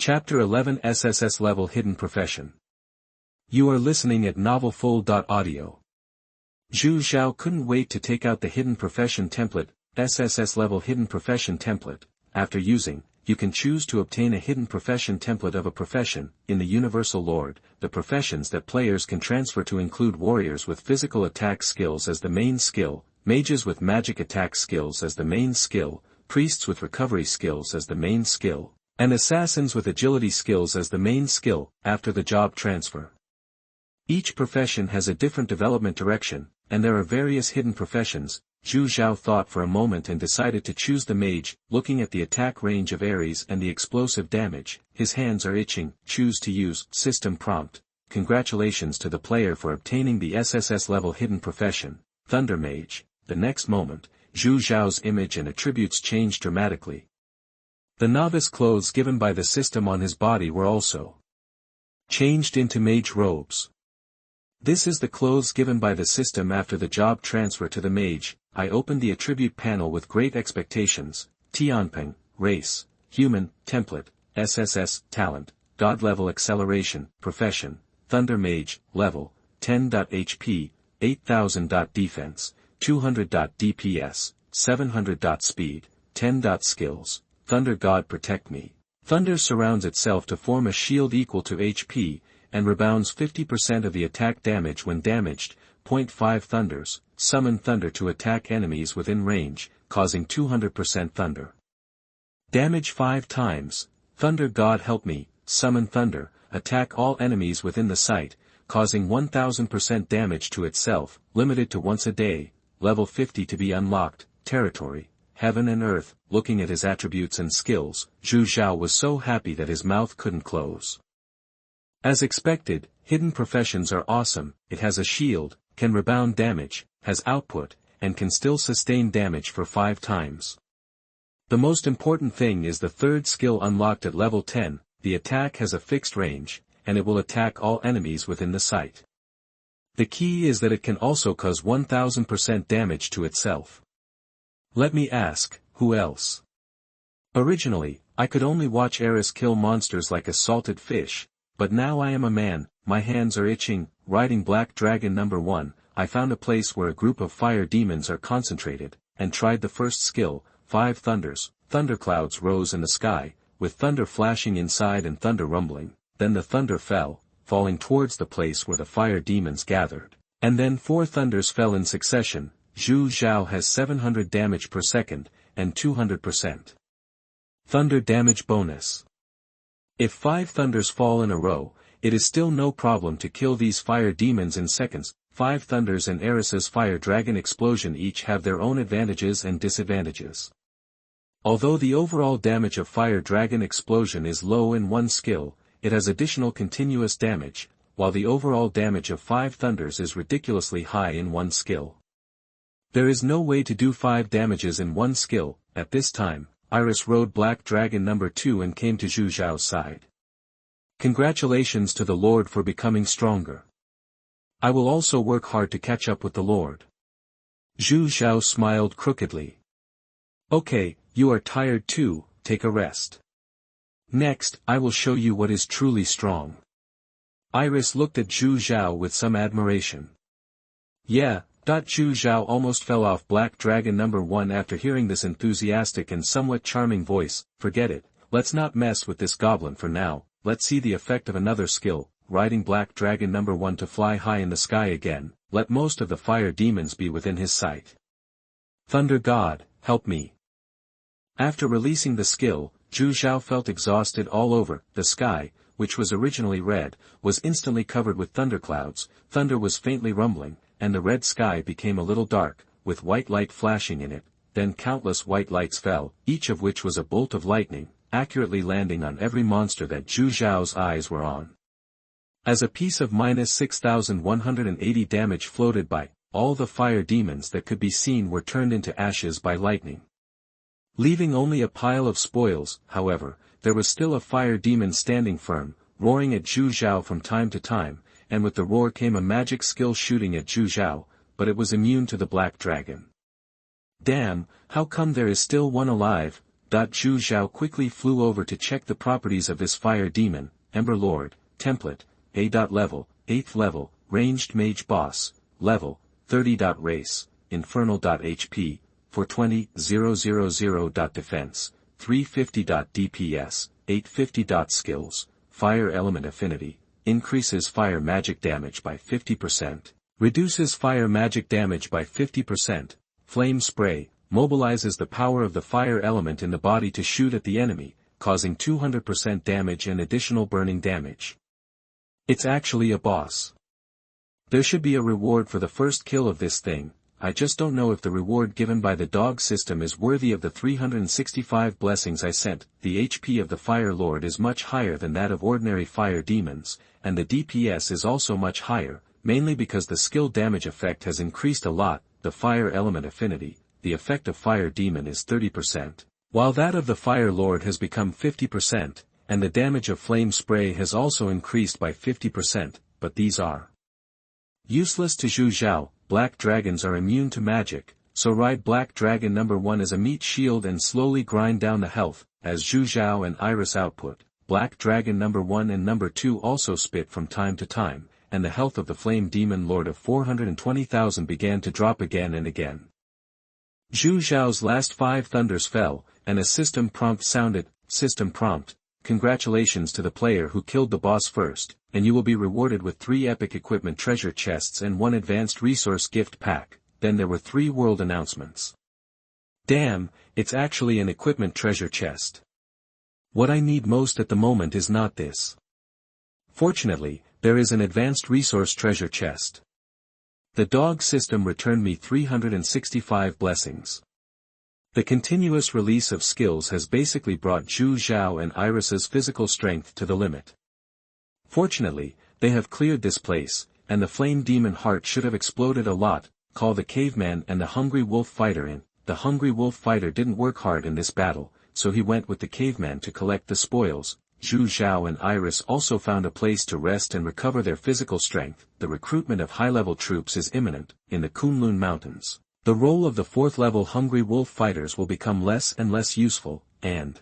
Chapter 11 SSS-level Hidden Profession. You are listening at novelfull.audio. Zhu Zhao couldn't wait to take out the Hidden Profession template, SSS-level Hidden Profession template. After using, you can choose to obtain a Hidden Profession template of a profession. In the Universal Lord, the professions that players can transfer to include warriors with physical attack skills as the main skill, mages with magic attack skills as the main skill, priests with recovery skills as the main skill, and assassins with agility skills as the main skill, after the job transfer. Each profession has a different development direction, and there are various hidden professions. Zhu Zhao thought for a moment and decided to choose the mage. Looking at the attack range of Ares and the explosive damage, his hands are itching. Choose to use. System prompt. Congratulations to the player for obtaining the SSS-level hidden profession, Thunder Mage. The next moment, Zhu Zhao's image and attributes changed dramatically. The novice clothes given by the system on his body were also changed into mage robes. This is the clothes given by the system after the job transfer to the mage. I opened the attribute panel with great expectations. Tianping, race, human, template, SSS, talent, god level acceleration, profession, thunder mage, level, 10. HP, 8000. Defense, 200. DPS, 700. Speed, 10. Skills, thunder god protect me. Thunder surrounds itself to form a shield equal to HP, and rebounds 50% of the attack damage when damaged. 0.5 thunders, summon thunder to attack enemies within range, causing 200% thunder damage 5 times. Thunder god help me, summon thunder, attack all enemies within the site, causing 1000% damage to itself, limited to once a day. Level 50 to be unlocked. Territory, heaven and earth. Looking at his attributes and skills, Zhu Zhao was so happy that his mouth couldn't close. As expected, hidden professions are awesome. It has a shield, can rebound damage, has output, and can still sustain damage for 5 times. The most important thing is the third skill unlocked at level 10, the attack has a fixed range, and it will attack all enemies within the site. The key is that it can also cause 1000% damage to itself. Let me ask, who else? Originally, I could only watch Ares kill monsters like a salted fish, but now I am a man, my hands are itching. Riding Black Dragon number 1, I found a place where a group of fire demons are concentrated, and tried the first skill. 5 thunders, thunderclouds rose in the sky, with thunder flashing inside and thunder rumbling. Then the thunder fell, falling towards the place where the fire demons gathered, and then 4 thunders fell in succession. Zhu Zhao has 700 damage per second, and 200% thunder damage bonus. If 5 thunders fall in a row, it is still no problem to kill these fire demons in seconds. 5 thunders and Ares's fire dragon explosion each have their own advantages and disadvantages. Although the overall damage of fire dragon explosion is low in one skill, it has additional continuous damage, while the overall damage of 5 thunders is ridiculously high in one skill. There is no way to do 5 damages in one skill. At this time, Iris rode Black Dragon number 2 and came to Zhu Zhao's side. Congratulations to the Lord for becoming stronger. I will also work hard to catch up with the Lord. Zhu Zhao smiled crookedly. Okay, you are tired too, take a rest. Next, I will show you what is truly strong. Iris looked at Zhu Zhao with some admiration. Yeah. Zhu Zhao almost fell off Black Dragon number 1 after hearing this enthusiastic and somewhat charming voice. Forget it, let's not mess with this goblin for now, let's see the effect of another skill. Riding Black Dragon number 1 to fly high in the sky again, let most of the fire demons be within his sight. Thunder God, help me. After releasing the skill, Zhu Zhao felt exhausted all over. The sky, which was originally red, was instantly covered with thunderclouds. Thunder was faintly rumbling, and the red sky became a little dark, with white light flashing in it. Then countless white lights fell, each of which was a bolt of lightning, accurately landing on every monster that Zhu Zhao's eyes were on. As a piece of -6180 damage floated by, all the fire demons that could be seen were turned into ashes by lightning. Leaving only a pile of spoils. However, there was still a fire demon standing firm, roaring at Zhu Zhao from time to time, and with the roar came a magic skill shooting at Zhu Zhao, but it was immune to the Black Dragon. Damn, how come there is still one alive? Zhu Zhao quickly flew over to check the properties of this fire demon, Ember Lord, template, A.level, 8th level, ranged mage boss, level, 30. Race, infernal.hp, 420,000. Defense, 350. DPS, 850. Skills, fire element affinity, increases fire magic damage by 50%, reduces fire magic damage by 50%, flame spray, mobilizes the power of the fire element in the body to shoot at the enemy, causing 200% damage and additional burning damage. It's actually a boss. There should be a reward for the first kill of this thing. I just don't know if the reward given by the dog system is worthy of the 365 blessings I sent. The HP of the Fire Lord is much higher than that of ordinary fire demons, and the DPS is also much higher, mainly because the skill damage effect has increased a lot. The fire element affinity, the effect of fire demon is 30%, while that of the Fire Lord has become 50%, and the damage of flame spray has also increased by 50%, but these are useless to Zhu Zhao. Black dragons are immune to magic, so ride Black Dragon number 1 as a meat shield and slowly grind down the health. As Zhu Zhao and Iris output, Black Dragon number 1 and number 2 also spit from time to time, and the health of the Flame Demon Lord of 420,000 began to drop again and again. Zhu Zhao's last 5 thunders fell, and a system prompt sounded. System prompt: congratulations to the player who killed the boss first, and you will be rewarded with 3 epic equipment treasure chests and 1 advanced resource gift pack. Then there were 3 world announcements. Damn, it's actually an equipment treasure chest. What I need most at the moment is not this. Fortunately, there is an advanced resource treasure chest. The dog system returned me 365 blessings. The continuous release of skills has basically brought Zhu Zhao and Iris's physical strength to the limit. Fortunately, they have cleared this place, and the flame demon heart should have exploded a lot. Call the caveman and the hungry wolf fighter in. The hungry wolf fighter didn't work hard in this battle, so he went with the caveman to collect the spoils. Zhu Zhao and Iris also found a place to rest and recover their physical strength. The recruitment of high-level troops is imminent. In the Kunlun Mountains, the role of the 4th-level hungry wolf fighters will become less and less useful, and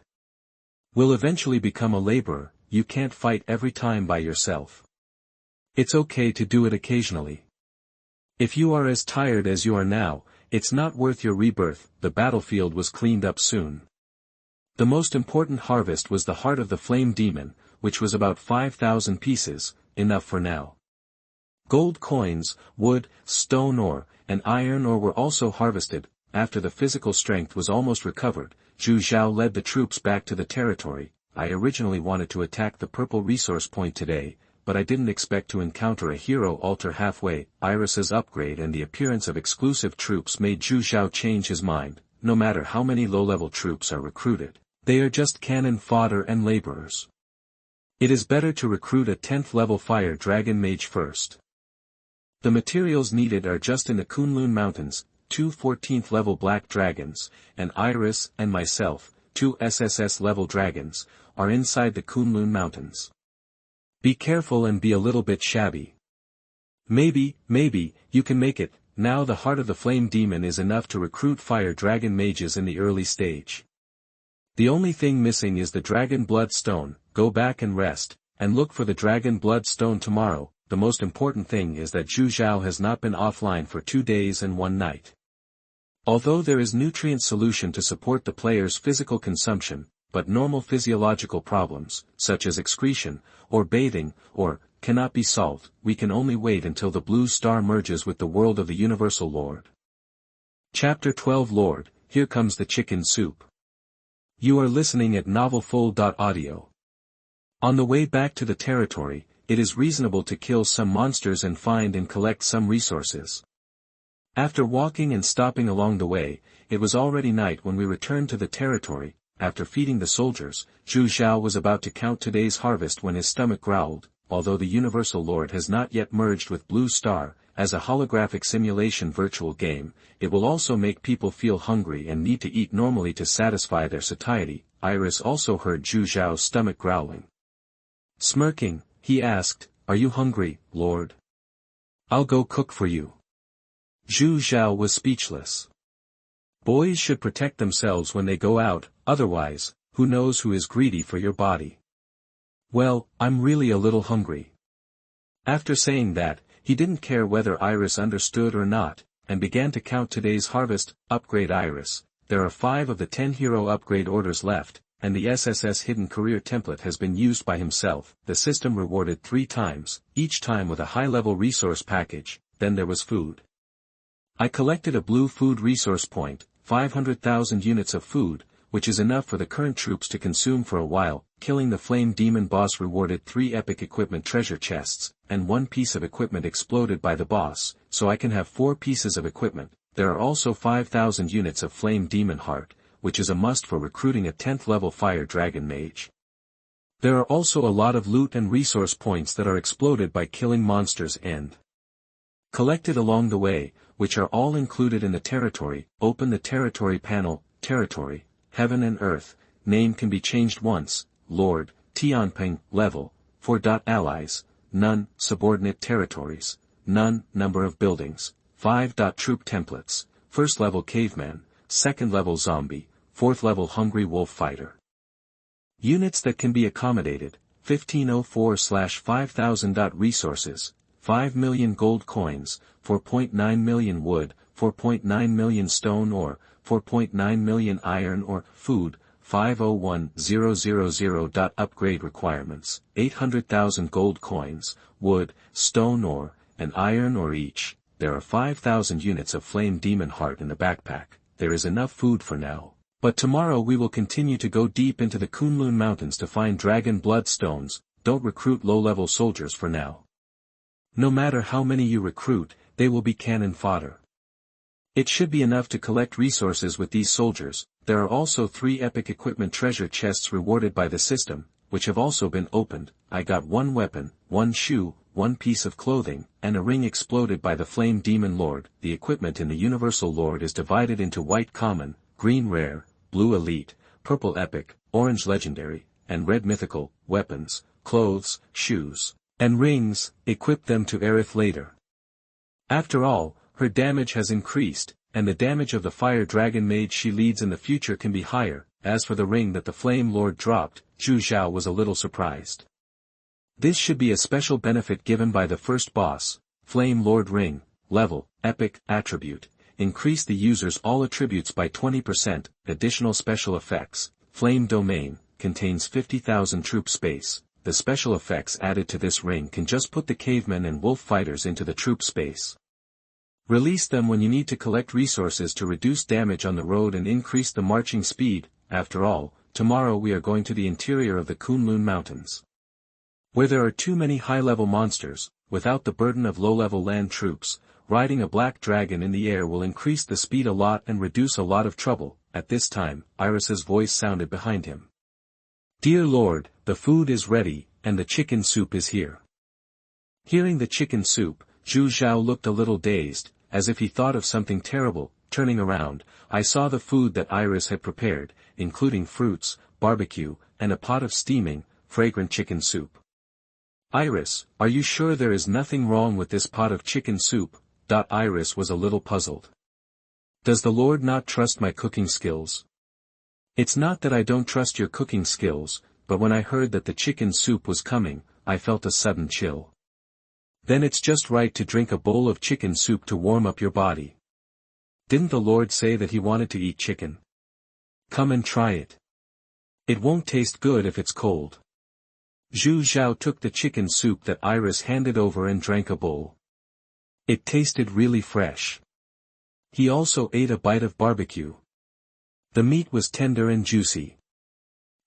will eventually become a laborer. You can't fight every time by yourself. It's okay to do it occasionally. If you are as tired as you are now, it's not worth your rebirth. The battlefield was cleaned up soon. The most important harvest was the heart of the flame demon, which was about 5,000 pieces, enough for now. Gold coins, wood, stone ore, and iron ore were also harvested. After the physical strength was almost recovered, Zhu Zhao led the troops back to the territory. I originally wanted to attack the purple resource point today, but I didn't expect to encounter a hero altar halfway. Iris's upgrade and the appearance of exclusive troops made Zhu Zhao change his mind. No matter how many low-level troops are recruited, they are just cannon fodder and laborers. It is better to recruit a 10th level fire dragon mage first. The materials needed are just in the Kunlun Mountains. 2 14th level black dragons, and Iris and myself, 2 SSS-level dragons, are inside the Kunlun Mountains. Be careful and be a little bit shabby. Maybe, you can make it. Now the heart of the flame demon is enough to recruit fire dragon mages in the early stage. The only thing missing is the dragon blood stone. Go back and rest, and look for the dragon blood stone tomorrow. The most important thing is that Zhu Zhao has not been offline for 2 days and 1 night. Although there is nutrient solution to support the player's physical consumption, but normal physiological problems, such as excretion, or bathing, cannot be solved. We can only wait until the blue star merges with the world of the Universal Lord. Chapter 12 Lord, here comes the chicken soup. You are listening at novelfull.audio. On the way back to the territory, it is reasonable to kill some monsters and find and collect some resources. After walking and stopping along the way, it was already night when we returned to the territory. After feeding the soldiers, Zhu Zhao was about to count today's harvest when his stomach growled. Although the Universal Lord has not yet merged with Blue Star, as a holographic simulation virtual game, it will also make people feel hungry and need to eat normally to satisfy their satiety. Iris also heard Zhu Zhao's stomach growling. Smirking, he asked, "Are you hungry, Lord? I'll go cook for you." Zhu Zhao was speechless. Boys should protect themselves when they go out, otherwise, who knows who is greedy for your body. Well, I'm really a little hungry. After saying that, he didn't care whether Iris understood or not, and began to count today's harvest. Upgrade Iris. There are 5 of the 10 hero upgrade orders left, and the SSS hidden career template has been used by himself. The system rewarded 3 times, each time with a high-level resource package. Then there was food. I collected a blue food resource point, 500,000 units of food, which is enough for the current troops to consume for a while. Killing the flame demon boss rewarded 3 epic equipment treasure chests, and 1 piece of equipment exploded by the boss, so I can have 4 pieces of equipment. There are also 5,000 units of flame demon heart, which is a must for recruiting a 10th level fire dragon mage. There are also a lot of loot and resource points that are exploded by killing monsters and collected along the way, which are all included in the territory. Open the territory panel. Territory, heaven and earth, name can be changed once. Lord, Tianping, level, 4. Allies, none. Subordinate territories, none. Number of buildings, 5. Troop templates, 1st level caveman, 2nd level zombie, 4th level hungry wolf fighter. Units that can be accommodated, 1504/5000. Resources, 5 million gold coins, 4.9 million wood, 4.9 million stone ore, 4.9 million iron ore. Food, 501000. Upgrade requirements, 800,000 gold coins, wood, stone ore, and iron ore each. There are 5,000 units of flame demon heart in the backpack. There is enough food for now. But tomorrow we will continue to go deep into the Kunlun mountains to find dragon blood stones. Don't recruit low-level soldiers for now. No matter how many you recruit, they will be cannon fodder. It should be enough to collect resources with these soldiers. There are also 3 epic equipment treasure chests rewarded by the system, which have also been opened. I got 1 weapon, 1 shoe, 1 piece of clothing, and a ring exploded by the Flame Demon Lord. The equipment in the Universal Lord is divided into white common, green rare, blue elite, purple epic, orange legendary, and red mythical. Weapons, clothes, shoes, and rings. Equip them to Aerith later. After all, her damage has increased, and the damage of the fire dragon mage she leads in the future can be higher. As for the ring that the Flame Lord dropped, Zhu Zhao was a little surprised. This should be a special benefit given by the first boss. Flame Lord ring, level, epic, attribute, increase the user's all attributes by 20%, additional special effects. Flame domain, contains 50,000 troop space. The special effects added to this ring can just put the cavemen and wolf fighters into the troop space. Release them when you need to collect resources to reduce damage on the road and increase the marching speed. After all, tomorrow we are going to the interior of the Kunlun Mountains, where there are too many high-level monsters. Without the burden of low-level land troops, riding a black dragon in the air will increase the speed a lot and reduce a lot of trouble. At this time, Iris's voice sounded behind him. Dear Lord, the food is ready, and the chicken soup is here. Hearing the chicken soup, Zhu Zhao looked a little dazed, as if he thought of something terrible. Turning around, I saw the food that Iris had prepared, including fruits, barbecue, and a pot of steaming, fragrant chicken soup. Iris, are you sure there is nothing wrong with this pot of chicken soup? Iris was a little puzzled. Does the Lord not trust my cooking skills? It's not that I don't trust your cooking skills, but when I heard that the chicken soup was coming, I felt a sudden chill. Then it's just right to drink a bowl of chicken soup to warm up your body. Didn't the Lord say that he wanted to eat chicken? Come and try it. It won't taste good if it's cold. Zhu Zhao took the chicken soup that Iris handed over and drank a bowl. It tasted really fresh. He also ate a bite of barbecue. The meat was tender and juicy.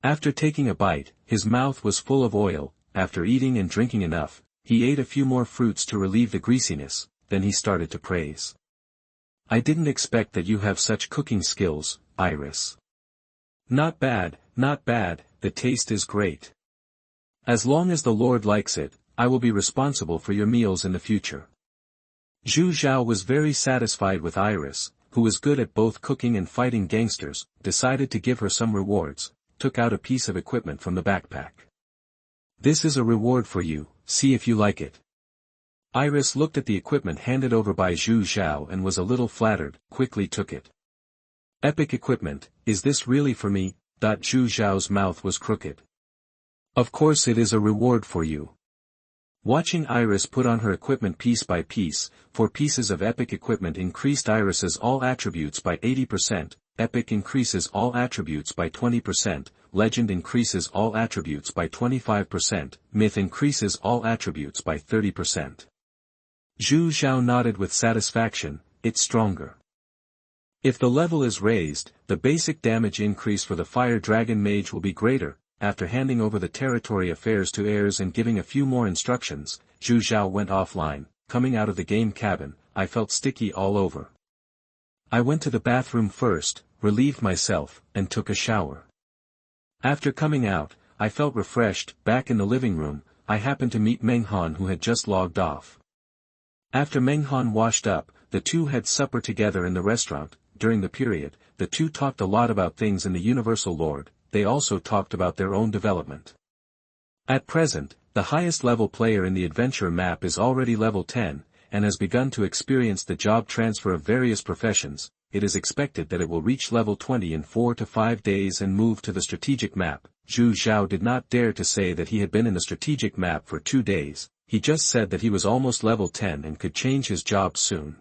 After taking a bite, his mouth was full of oil. After eating and drinking enough, he ate a few more fruits to relieve the greasiness. Then he started to praise. I didn't expect that you have such cooking skills, Iris. Not bad, the taste is great. As long as the Lord likes it, I will be responsible for your meals in the future. Zhu Zhao was very satisfied with Iris, who was good at both cooking and fighting gangsters, decided to give her some rewards, took out a piece of equipment from the backpack. This is a reward for you, see if you like it. Iris looked at the equipment handed over by Zhu Zhao and was a little flattered, quickly took it. Epic equipment, is this really for me? Zhu Zhao's mouth was crooked. Of course it is a reward for you. Watching Iris put on her equipment piece by piece, 4 pieces of epic equipment increased Iris's all attributes by 80%, epic increases all attributes by 20%, legend increases all attributes by 25%, myth increases all attributes by 30%. Zhu Zhao nodded with satisfaction, it's stronger. If the level is raised, the basic damage increase for the Fire Dragon Mage will be greater. After handing over the territory affairs to heirs and giving a few more instructions, Zhu Zhao went offline. Coming out of the game cabin, I felt sticky all over. I went to the bathroom first, relieved myself, and took a shower. After coming out, I felt refreshed. Back in the living room, I happened to meet Meng Han, who had just logged off. After Meng Han washed up, the two had supper together in the restaurant. During the period, the two talked a lot about things in the Universal Lord. They also talked about their own development. At present, the highest level player in the adventure map is already level 10, and has begun to experience the job transfer of various professions. It is expected that it will reach level 20 in 4 to 5 days and move to the strategic map. Zhu Zhao did not dare to say that he had been in the strategic map for 2 days, he just said that he was almost level 10 and could change his job soon.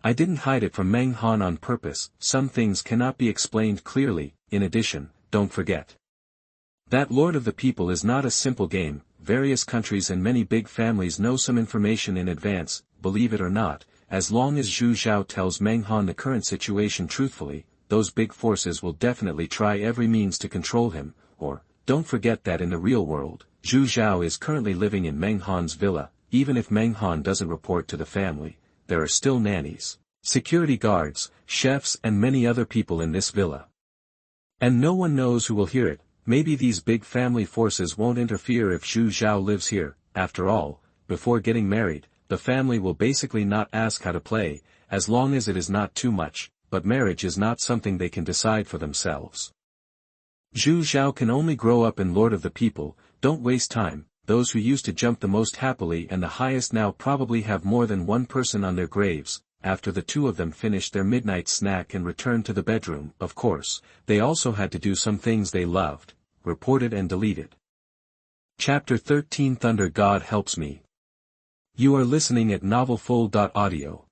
I didn't hide it from Meng Han on purpose. Some things cannot be explained clearly. In addition, don't forget that Lord of the People is not a simple game. Various countries and many big families know some information in advance. Believe it or not, as long as Zhu Zhao tells Meng Han the current situation truthfully, those big forces will definitely try every means to control him. Or, don't forget that in the real world, Zhu Zhao is currently living in Meng Han's villa. Even if Meng Han doesn't report to the family, there are still nannies, security guards, chefs and many other people in this villa. And no one knows who will hear it. Maybe these big family forces won't interfere if Zhu Zhao lives here. After all, before getting married, the family will basically not ask how to play, as long as it is not too much, but marriage is not something they can decide for themselves. Zhu Zhao can only grow up in Lord of the People. Don't waste time. Those who used to jump the most happily and the highest now probably have more than one person on their graves. After the two of them finished their midnight snack and returned to the bedroom, of course, they also had to do some things they loved, reported and deleted. Chapter 13 Thunder God Helps Me. You are listening at novelfull.audio.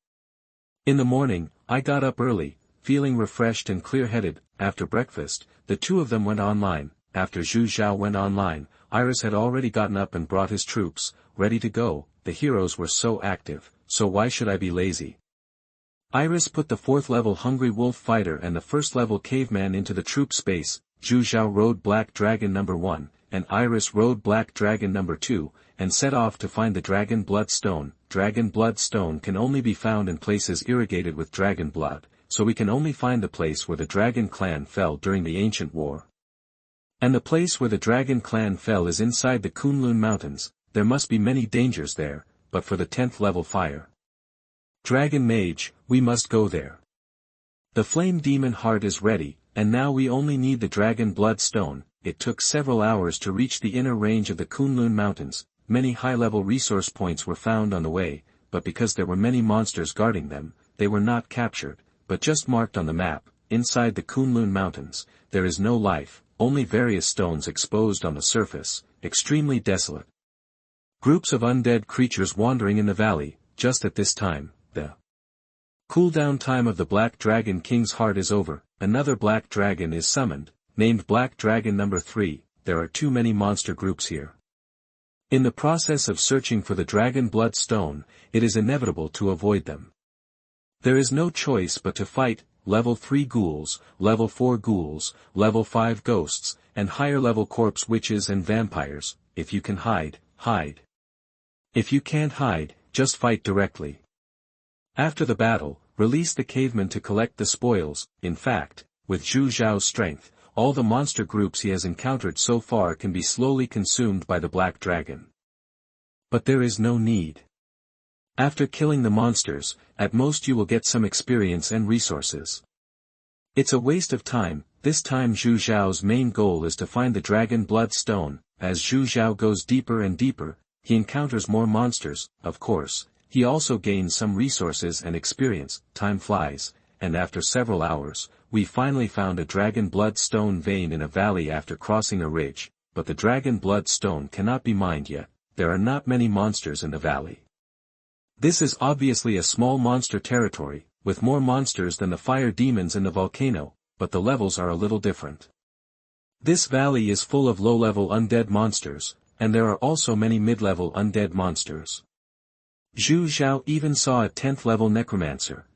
In the morning, I got up early, feeling refreshed and clear-headed. After breakfast, the two of them went online. After Zhu Zhao went online, Iris had already gotten up and brought his troops, ready to go. The heroes were so active, so why should I be lazy? Iris put the 4th level Hungry Wolf Fighter and the 1st level Caveman into the troop space. Zhu Zhao rode Black Dragon number 1, and Iris rode Black Dragon number 2, and set off to find the Dragon Blood Stone. Dragon Blood Stone can only be found in places irrigated with dragon blood, so we can only find the place where the Dragon Clan fell during the ancient war. And the place where the Dragon Clan fell is inside the Kunlun Mountains. There must be many dangers there, but for the 10th level Fire Dragon Mage, we must go there. The Flame Demon Heart is ready, and now we only need the Dragon Blood Stone. It took several hours to reach the inner range of the Kunlun Mountains. Many high-level resource points were found on the way, but because there were many monsters guarding them, they were not captured, but just marked on the map. Inside the Kunlun Mountains, there is no life, only various stones exposed on the surface, extremely desolate. Groups of undead creatures wandering in the valley. Just at this time, the cooldown time of the Black Dragon King's heart is over. Another Black Dragon is summoned, named Black Dragon number 3. There are too many monster groups here. In the process of searching for the Dragon Blood Stone, it is inevitable to avoid them. There is no choice but to fight. Level 3 ghouls, level 4 ghouls, level 5 ghosts, and higher level corpse witches and vampires. If you can hide, hide. If you can't hide, just fight directly. After the battle, release the caveman to collect the spoils. In fact, with Zhu Zhao's strength, all the monster groups he has encountered so far can be slowly consumed by the Black Dragon. But there is no need. After killing the monsters, at most you will get some experience and resources. It's a waste of time. This time Zhu Zhao's main goal is to find the Dragon Blood Stone. As Zhu Zhao goes deeper and deeper, he encounters more monsters. Of course, he also gains some resources and experience. Time flies, and after several hours, we finally found a dragon blood stone vein in a valley after crossing a ridge, but the dragon blood stone cannot be mined yet. There are not many monsters in the valley. This is obviously a small monster territory, with more monsters than the fire demons in the volcano, but the levels are a little different. This valley is full of low-level undead monsters, and there are also many mid-level undead monsters. Zhu Zhao even saw a 10th level necromancer,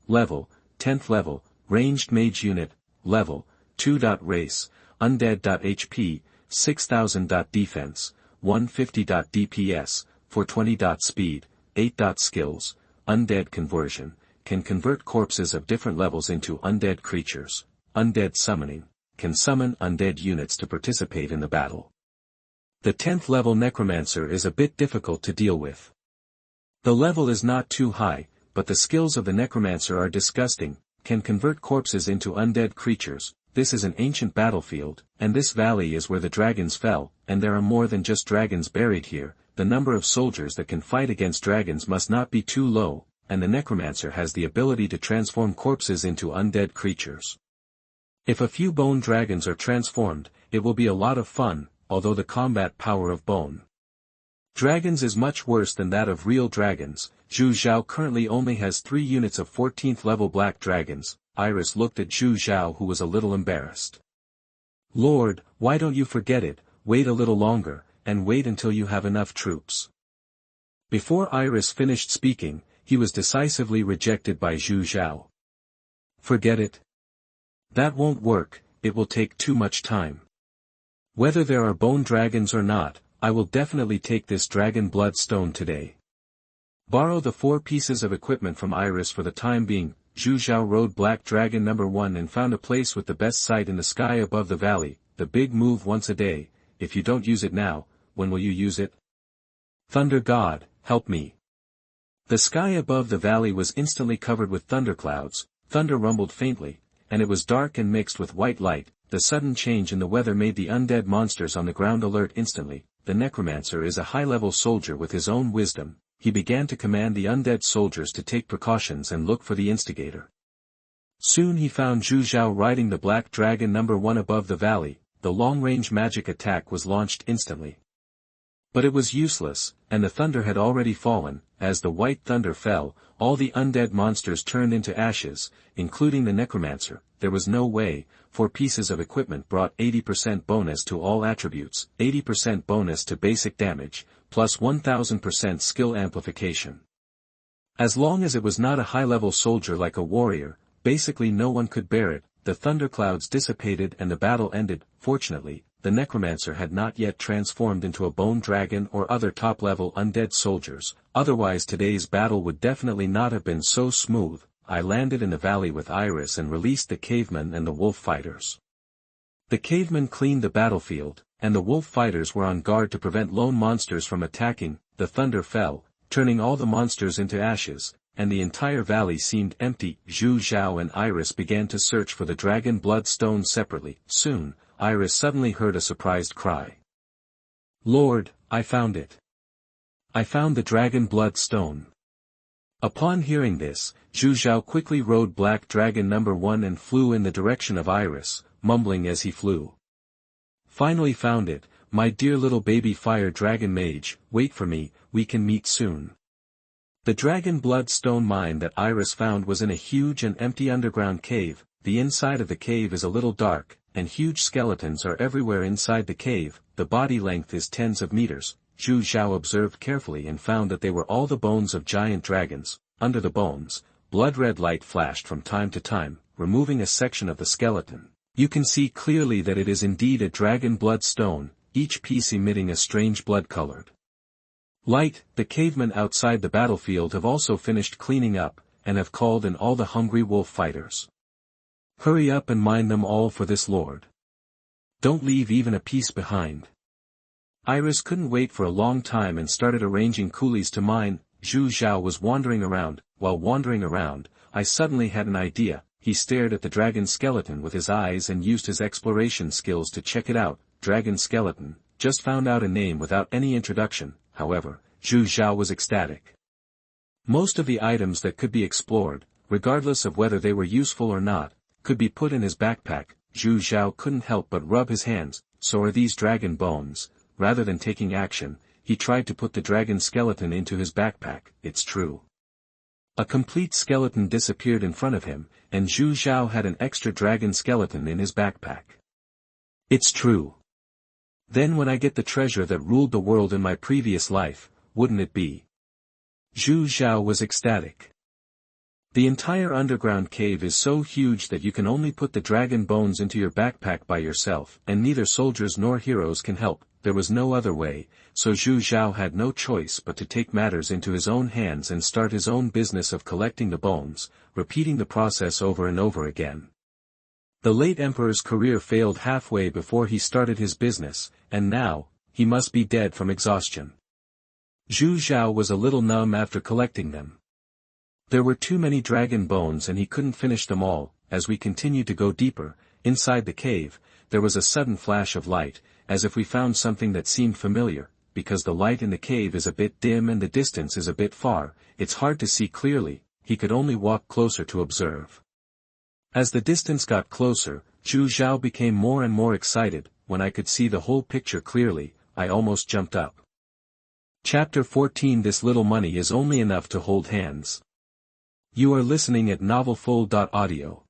level, 10th level, ranged mage unit, level, 2. Race, undead.hp, 6000. Defense, 150. DPS, 420. Speed, 8. Skills, undead conversion, can convert corpses of different levels into undead creatures, undead summoning, can summon undead units to participate in the battle. The 10th level necromancer is a bit difficult to deal with. The level is not too high, but the skills of the necromancer are disgusting, can convert corpses into undead creatures. This is an ancient battlefield, and this valley is where the dragons fell, and there are more than just dragons buried here. The number of soldiers that can fight against dragons must not be too low, and the necromancer has the ability to transform corpses into undead creatures. If a few bone dragons are transformed, it will be a lot of fun, although the combat power of bone dragons is much worse than that of real dragons. Zhu Zhao currently only has 3 units of 14th level black dragons. Iris looked at Zhu Zhao, who was a little embarrassed. Lord, why don't you forget it? Wait a little longer, and wait until you have enough troops. Before Iris finished speaking, he was decisively rejected by Zhu Zhao. Forget it. That won't work, it will take too much time. Whether there are bone dragons or not, I will definitely take this dragon blood stone today. Borrow the 4 pieces of equipment from Iris for the time being. Zhu Zhao rode Black Dragon number 1 and found a place with the best sight in the sky above the valley. The big move once a day. If you don't use it now, when will you use it? Thunder God, help me. The sky above the valley was instantly covered with thunderclouds. Thunder rumbled faintly, and it was dark and mixed with white light. The sudden change in the weather made the undead monsters on the ground alert instantly. The necromancer is a high-level soldier with his own wisdom. He began to command the undead soldiers to take precautions and look for the instigator. Soon he found Zhu Zhao riding the Black Dragon number 1 above the valley. The long-range magic attack was launched instantly. But it was useless, and the thunder had already fallen. As the white thunder fell, all the undead monsters turned into ashes, including the necromancer. There was no way. 4 pieces of equipment brought 80% bonus to all attributes, 80% bonus to basic damage, plus 1000% skill amplification. As long as it was not a high-level soldier like a warrior, basically no one could bear it. The thunderclouds dissipated and the battle ended. Fortunately, the necromancer had not yet transformed into a bone dragon or other top-level undead soldiers, otherwise today's battle would definitely not have been so smooth. I landed in the valley with Iris and released the cavemen and the wolf fighters. The cavemen cleaned the battlefield, and the wolf fighters were on guard to prevent lone monsters from attacking. The thunder fell, turning all the monsters into ashes, and the entire valley seemed empty. Zhu Zhao and Iris began to search for the dragon blood stone separately. Soon, Iris suddenly heard a surprised cry. Lord, I found it. I found the dragon blood stone. Upon hearing this, Zhu Zhao quickly rode Black Dragon number 1 and flew in the direction of Iris, mumbling as he flew. Finally found it, my dear little baby fire dragon mage, wait for me, we can meet soon. The dragon blood stone mine that Iris found was in a huge and empty underground cave. The inside of the cave is a little dark, and huge skeletons are everywhere inside the cave. The body length is tens of meters. Zhu Zhao observed carefully and found that they were all the bones of giant dragons. Under the bones, blood-red light flashed from time to time, removing a section of the skeleton. You can see clearly that it is indeed a dragon blood stone, each piece emitting a strange blood-colored light. The cavemen outside the battlefield have also finished cleaning up, and have called in all the hungry wolf fighters. Hurry up and mine them all for this lord. Don't leave even a piece behind. Iris couldn't wait for a long time and started arranging coolies to mine. Zhu Zhao was wandering around. While wandering around, I suddenly had an idea. He stared at the dragon skeleton with his eyes and used his exploration skills to check it out. Dragon skeleton, just found out a name without any introduction. However, Zhu Zhao was ecstatic. Most of the items that could be explored, regardless of whether they were useful or not, could be put in his backpack. Zhu Zhao couldn't help but rub his hands. So are these dragon bones. Rather than taking action, he tried to put the dragon skeleton into his backpack. It's true. A complete skeleton disappeared in front of him, and Zhu Zhao had an extra dragon skeleton in his backpack. It's true. Then when I get the treasure that ruled the world in my previous life, wouldn't it be? Zhu Zhao was ecstatic. The entire underground cave is so huge that you can only put the dragon bones into your backpack by yourself, and neither soldiers nor heroes can help. There was no other way, so Zhu Zhao had no choice but to take matters into his own hands and start his own business of collecting the bones, repeating the process over and over again. The late emperor's career failed halfway before he started his business, and now, he must be dead from exhaustion. Zhu Zhao was a little numb after collecting them. There were too many dragon bones and he couldn't finish them all. As we continued to go deeper, inside the cave, there was a sudden flash of light, as if we found something that seemed familiar. Because the light in the cave is a bit dim and the distance is a bit far, it's hard to see clearly. He could only walk closer to observe. As the distance got closer, Zhu Zhao became more and more excited. When I could see the whole picture clearly, I almost jumped up. Chapter 14. This little money is only enough to hold hands. You are listening at novelfull.audio.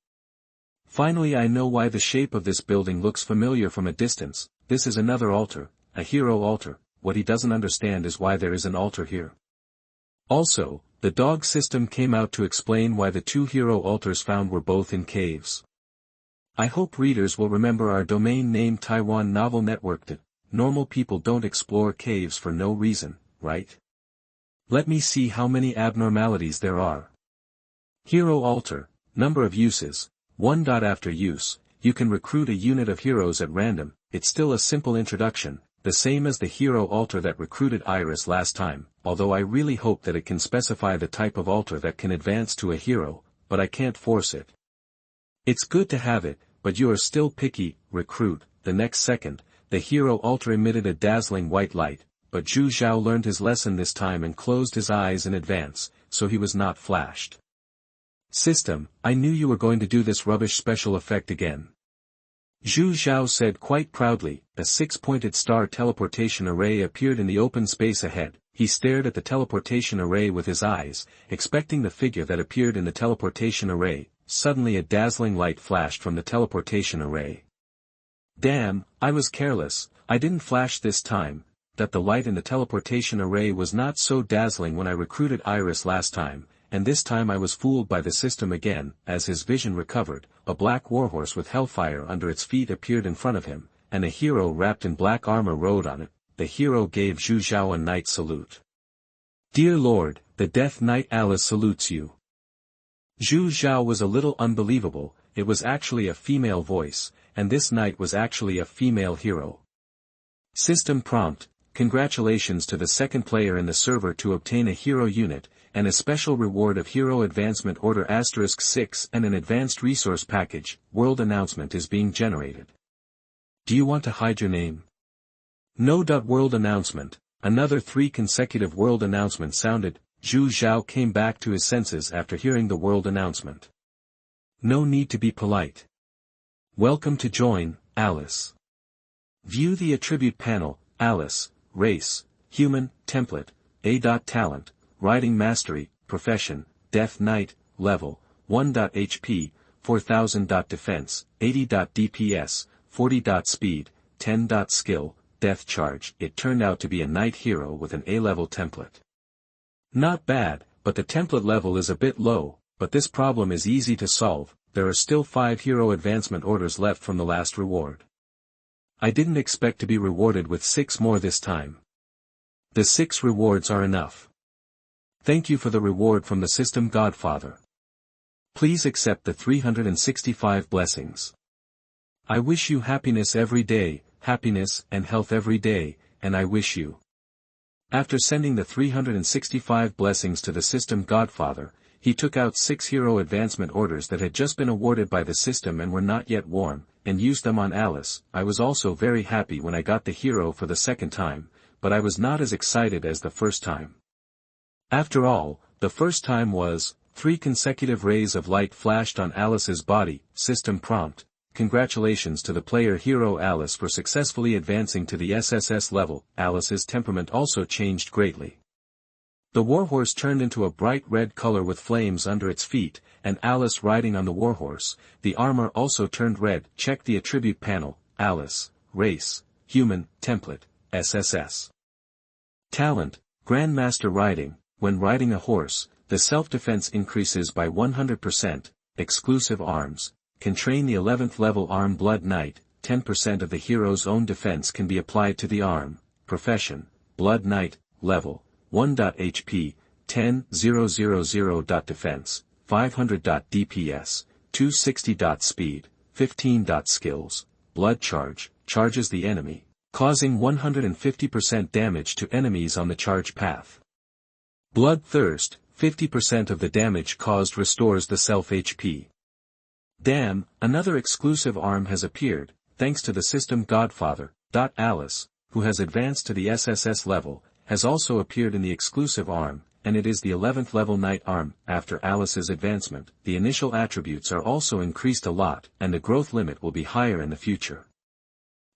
Finally, I know why the shape of this building looks familiar from a distance. This is another altar, a hero altar. What he doesn't understand is why there is an altar here. Also, the dog system came out to explain why the two hero altars found were both in caves. I hope readers will remember our domain name Taiwan Novel Network. Normal people don't explore caves for no reason, right? Let me see how many abnormalities there are. Hero altar, number of uses, 1. After use, you can recruit a unit of heroes at random. It's still a simple introduction, the same as the hero altar that recruited Iris last time, although I really hope that it can specify the type of altar that can advance to a hero, but I can't force it. It's good to have it, but you are still picky. Recruit. The next second, the hero altar emitted a dazzling white light, but Zhu Zhao learned his lesson this time and closed his eyes in advance, so he was not flashed. System, I knew you were going to do this rubbish special effect again. Zhu Zhao said quite proudly. A 6-pointed star teleportation array appeared in the open space ahead. He stared at the teleportation array with his eyes, expecting the figure that appeared in the teleportation array. Suddenly a dazzling light flashed from the teleportation array. Damn, I was careless, I didn't flash this time. That the light in the teleportation array was not so dazzling when I recruited Iris last time, and this time I was fooled by the system again. As his vision recovered, a black warhorse with hellfire under its feet appeared in front of him, and a hero wrapped in black armor rode on it. The hero gave Zhu Zhao a knight salute. Dear Lord, the Death Knight Alice salutes you. Zhu Zhao was a little unbelievable. It was actually a female voice, and this knight was actually a female hero. System prompt, congratulations to the second player in the server to obtain a hero unit, and a special reward of Hero Advancement Order *6 and an advanced resource package. World announcement is being generated. Do you want to hide your name? No. World announcement. Another 3 consecutive world announcements sounded. Zhu Zhao came back to his senses after hearing the world announcement. No need to be polite. Welcome to join, Alice. View the attribute panel. Alice, race, human, template, talent, riding mastery, profession, death knight, level, 1. HP, 4000. Defense, 80. DPS, 40. Speed, 10. Skill, death charge. It turned out to be a knight hero with an A-level template. Not bad, but the template level is a bit low, but this problem is easy to solve. There are still 5 hero advancement orders left from the last reward. I didn't expect to be rewarded with 6 more this time. The 6 rewards are enough. Thank you for the reward from the system Godfather. Please accept the 365 blessings. I wish you happiness every day, happiness and health every day, and I wish you. After sending the 365 blessings to the system Godfather, he took out 6 hero advancement orders that had just been awarded by the system and were not yet worn, and used them on Alice. I was also very happy when I got the hero for the second time, but I was not as excited as the first time. After all, the first time was 3 consecutive rays of light flashed on Alice's body. System prompt: congratulations to the player hero Alice for successfully advancing to the SSS level. Alice's temperament also changed greatly. The warhorse turned into a bright red color with flames under its feet, and Alice riding on the warhorse. The armor also turned red. Check the attribute panel. Alice, race, human, template, SSS. Talent, Grandmaster riding. When riding a horse, the self-defense increases by 100%, exclusive arms, can train the 11th level arm Blood Knight, 10% of the hero's own defense can be applied to the arm. Profession, Blood Knight, level, 1. HP, 10,000. Defense, 500. DPS, 260. Speed, 15. Skills, Blood Charge, charges the enemy, causing 150% damage to enemies on the charge path. Bloodthirst, 50% of the damage caused restores the self HP. Damn, another exclusive arm has appeared, thanks to the system Godfather. Alice, who has advanced to the SSS level, has also appeared in the exclusive arm, and it is the 11th level Knight arm. After Alice's advancement, the initial attributes are also increased a lot, and the growth limit will be higher in the future.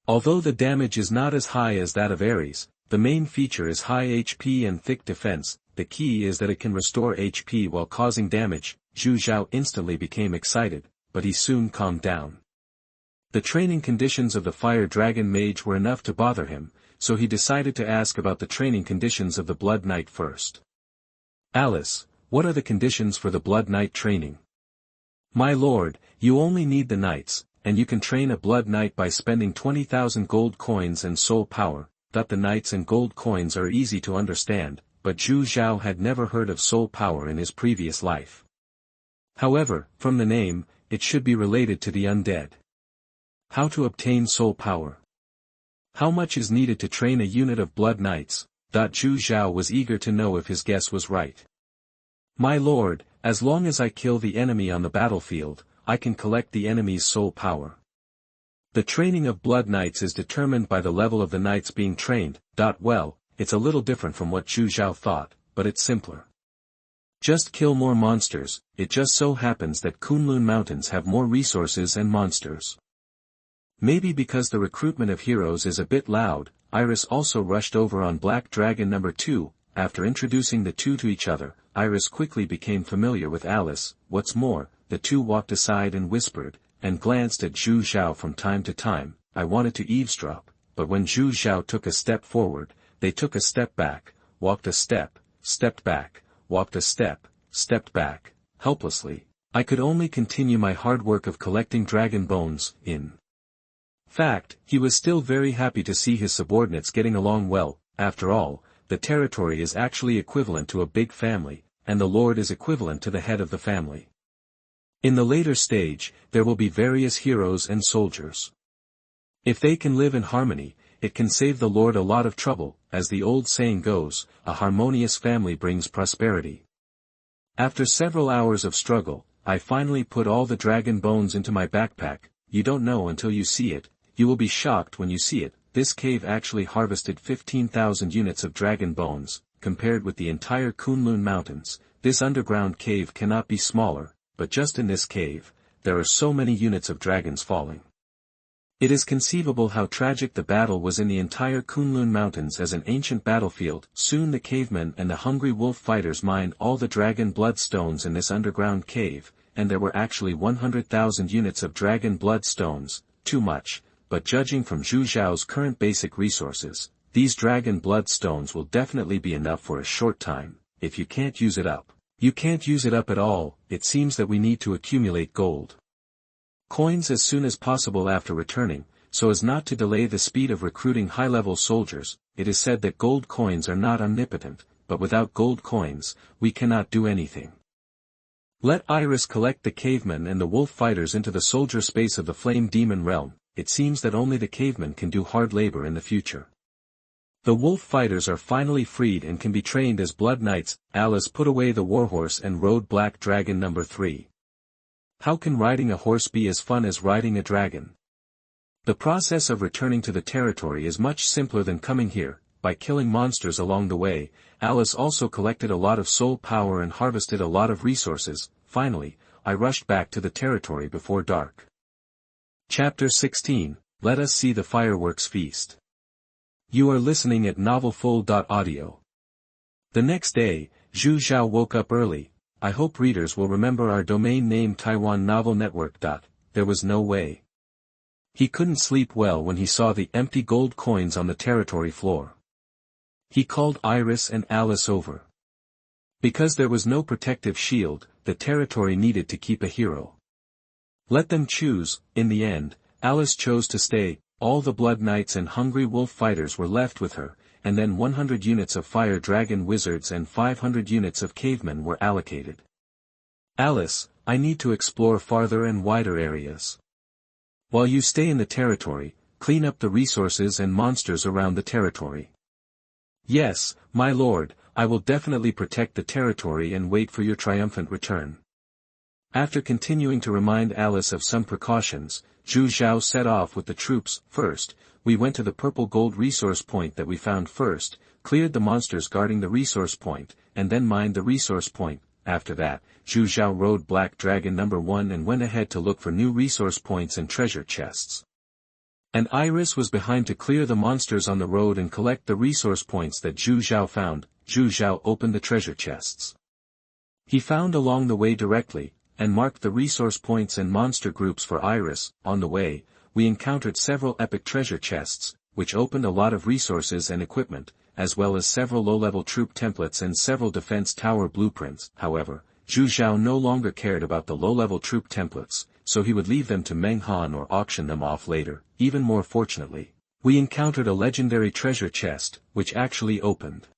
Although the damage is not as high as that of Ares, the main feature is high HP and thick defense. The key is that it can restore HP while causing damage. Zhu Zhao instantly became excited, but he soon calmed down. The training conditions of the Fire Dragon Mage were enough to bother him, so he decided to ask about the training conditions of the Blood Knight first. Alice, what are the conditions for the Blood Knight training? My lord, you only need the knights, and you can train a Blood Knight by spending 20,000 gold coins and soul power. The knights and gold coins are easy to understand, but Zhu Zhao had never heard of soul power in his previous life. However, from the name, it should be related to the undead. How to obtain soul power? How much is needed to train a unit of Blood Knights? Zhu Zhao was eager to know if his guess was right. My lord, as long as I kill the enemy on the battlefield, I can collect the enemy's soul power. The training of Blood Knights is determined by the level of the knights being trained. Well, it's a little different from what Zhu Zhao thought, but it's simpler. Just kill more monsters. It just so happens that Kunlun Mountains have more resources and monsters. Maybe because the recruitment of heroes is a bit loud, Iris also rushed over on Black Dragon number 2. After introducing the two to each other, Iris quickly became familiar with Alice. What's more, the two walked aside and whispered, and glanced at Zhu Zhao from time to time. I wanted to eavesdrop, but when Zhu Zhao took a step forward, they took a step back, walked a step, stepped back, walked a step, stepped back, helplessly. I could only continue my hard work of collecting dragon bones. In fact, he was still very happy to see his subordinates getting along well. After all, the territory is actually equivalent to a big family, and the lord is equivalent to the head of the family. In the later stage, there will be various heroes and soldiers. If they can live in harmony, it can save the lord a lot of trouble. As the old saying goes, a harmonious family brings prosperity. After several hours of struggle, I finally put all the dragon bones into my backpack. You don't know until you see it. You will be shocked when you see it. This cave actually harvested 15,000 units of dragon bones. Compared with the entire Kunlun Mountains, this underground cave cannot be smaller, but just in this cave, there are so many units of dragons falling. It is conceivable how tragic the battle was in the entire Kunlun Mountains as an ancient battlefield. Soon the cavemen and the hungry wolf fighters mined all the dragon blood stones in this underground cave, and there were actually 100,000 units of dragon blood stones. Too much, but judging from Zhu Zhao's current basic resources, these dragon blood stones will definitely be enough for a short time. If you can't use it up, you can't use it up at all. It seems that we need to accumulate gold coins as soon as possible after returning, so as not to delay the speed of recruiting high-level soldiers. It is said that gold coins are not omnipotent, but without gold coins, we cannot do anything. Let Iris collect the cavemen and the wolf fighters into the soldier space of the flame demon realm. It seems that only the cavemen can do hard labor in the future. The wolf fighters are finally freed and can be trained as blood knights. Alice put away the warhorse and rode Black Dragon number 3. How can riding a horse be as fun as riding a dragon? The process of returning to the territory is much simpler than coming here. by killing monsters along the way. Alice also collected a lot of soul power and harvested a lot of resources. Finally, I rushed back to the territory before dark. Chapter 16, Let Us See the Fireworks Feast. You are listening at novelfull.audio. The next day, Zhu Zhao woke up early. I hope readers will remember our domain name Taiwan Novel Network. There was no way. He couldn't sleep well when he saw the empty gold coins on the territory floor. He called Iris and Alice over. Because there was no protective shield, the territory needed to keep a hero. Let them choose. In the end, Alice chose to stay. All the Blood Knights and Hungry Wolf fighters were left with her, and then 100 units of Fire Dragon Wizards and 500 units of Cavemen were allocated. Alice, I need to explore farther and wider areas. While you stay in the territory, clean up the resources and monsters around the territory. Yes, my lord, I will definitely protect the territory and wait for your triumphant return. After continuing to remind Alice of some precautions, Zhu Zhao set off with the troops. First, we went to the purple gold resource point that we found first, cleared the monsters guarding the resource point, and then mined the resource point. After that, Zhu Zhao rode Black Dragon number 1 and went ahead to look for new resource points and treasure chests. And Iris was behind to clear the monsters on the road and collect the resource points that Zhu Zhao found. Zhu Zhao opened the treasure chests he found along the way directly, and marked the resource points and monster groups for Iris. On the way, we encountered several epic treasure chests, which opened a lot of resources and equipment, as well as several low-level troop templates and several defense tower blueprints. However, Zhu Zhao no longer cared about the low-level troop templates, so he would leave them to Meng Han or auction them off later. Even more fortunately, we encountered a legendary treasure chest, which actually opened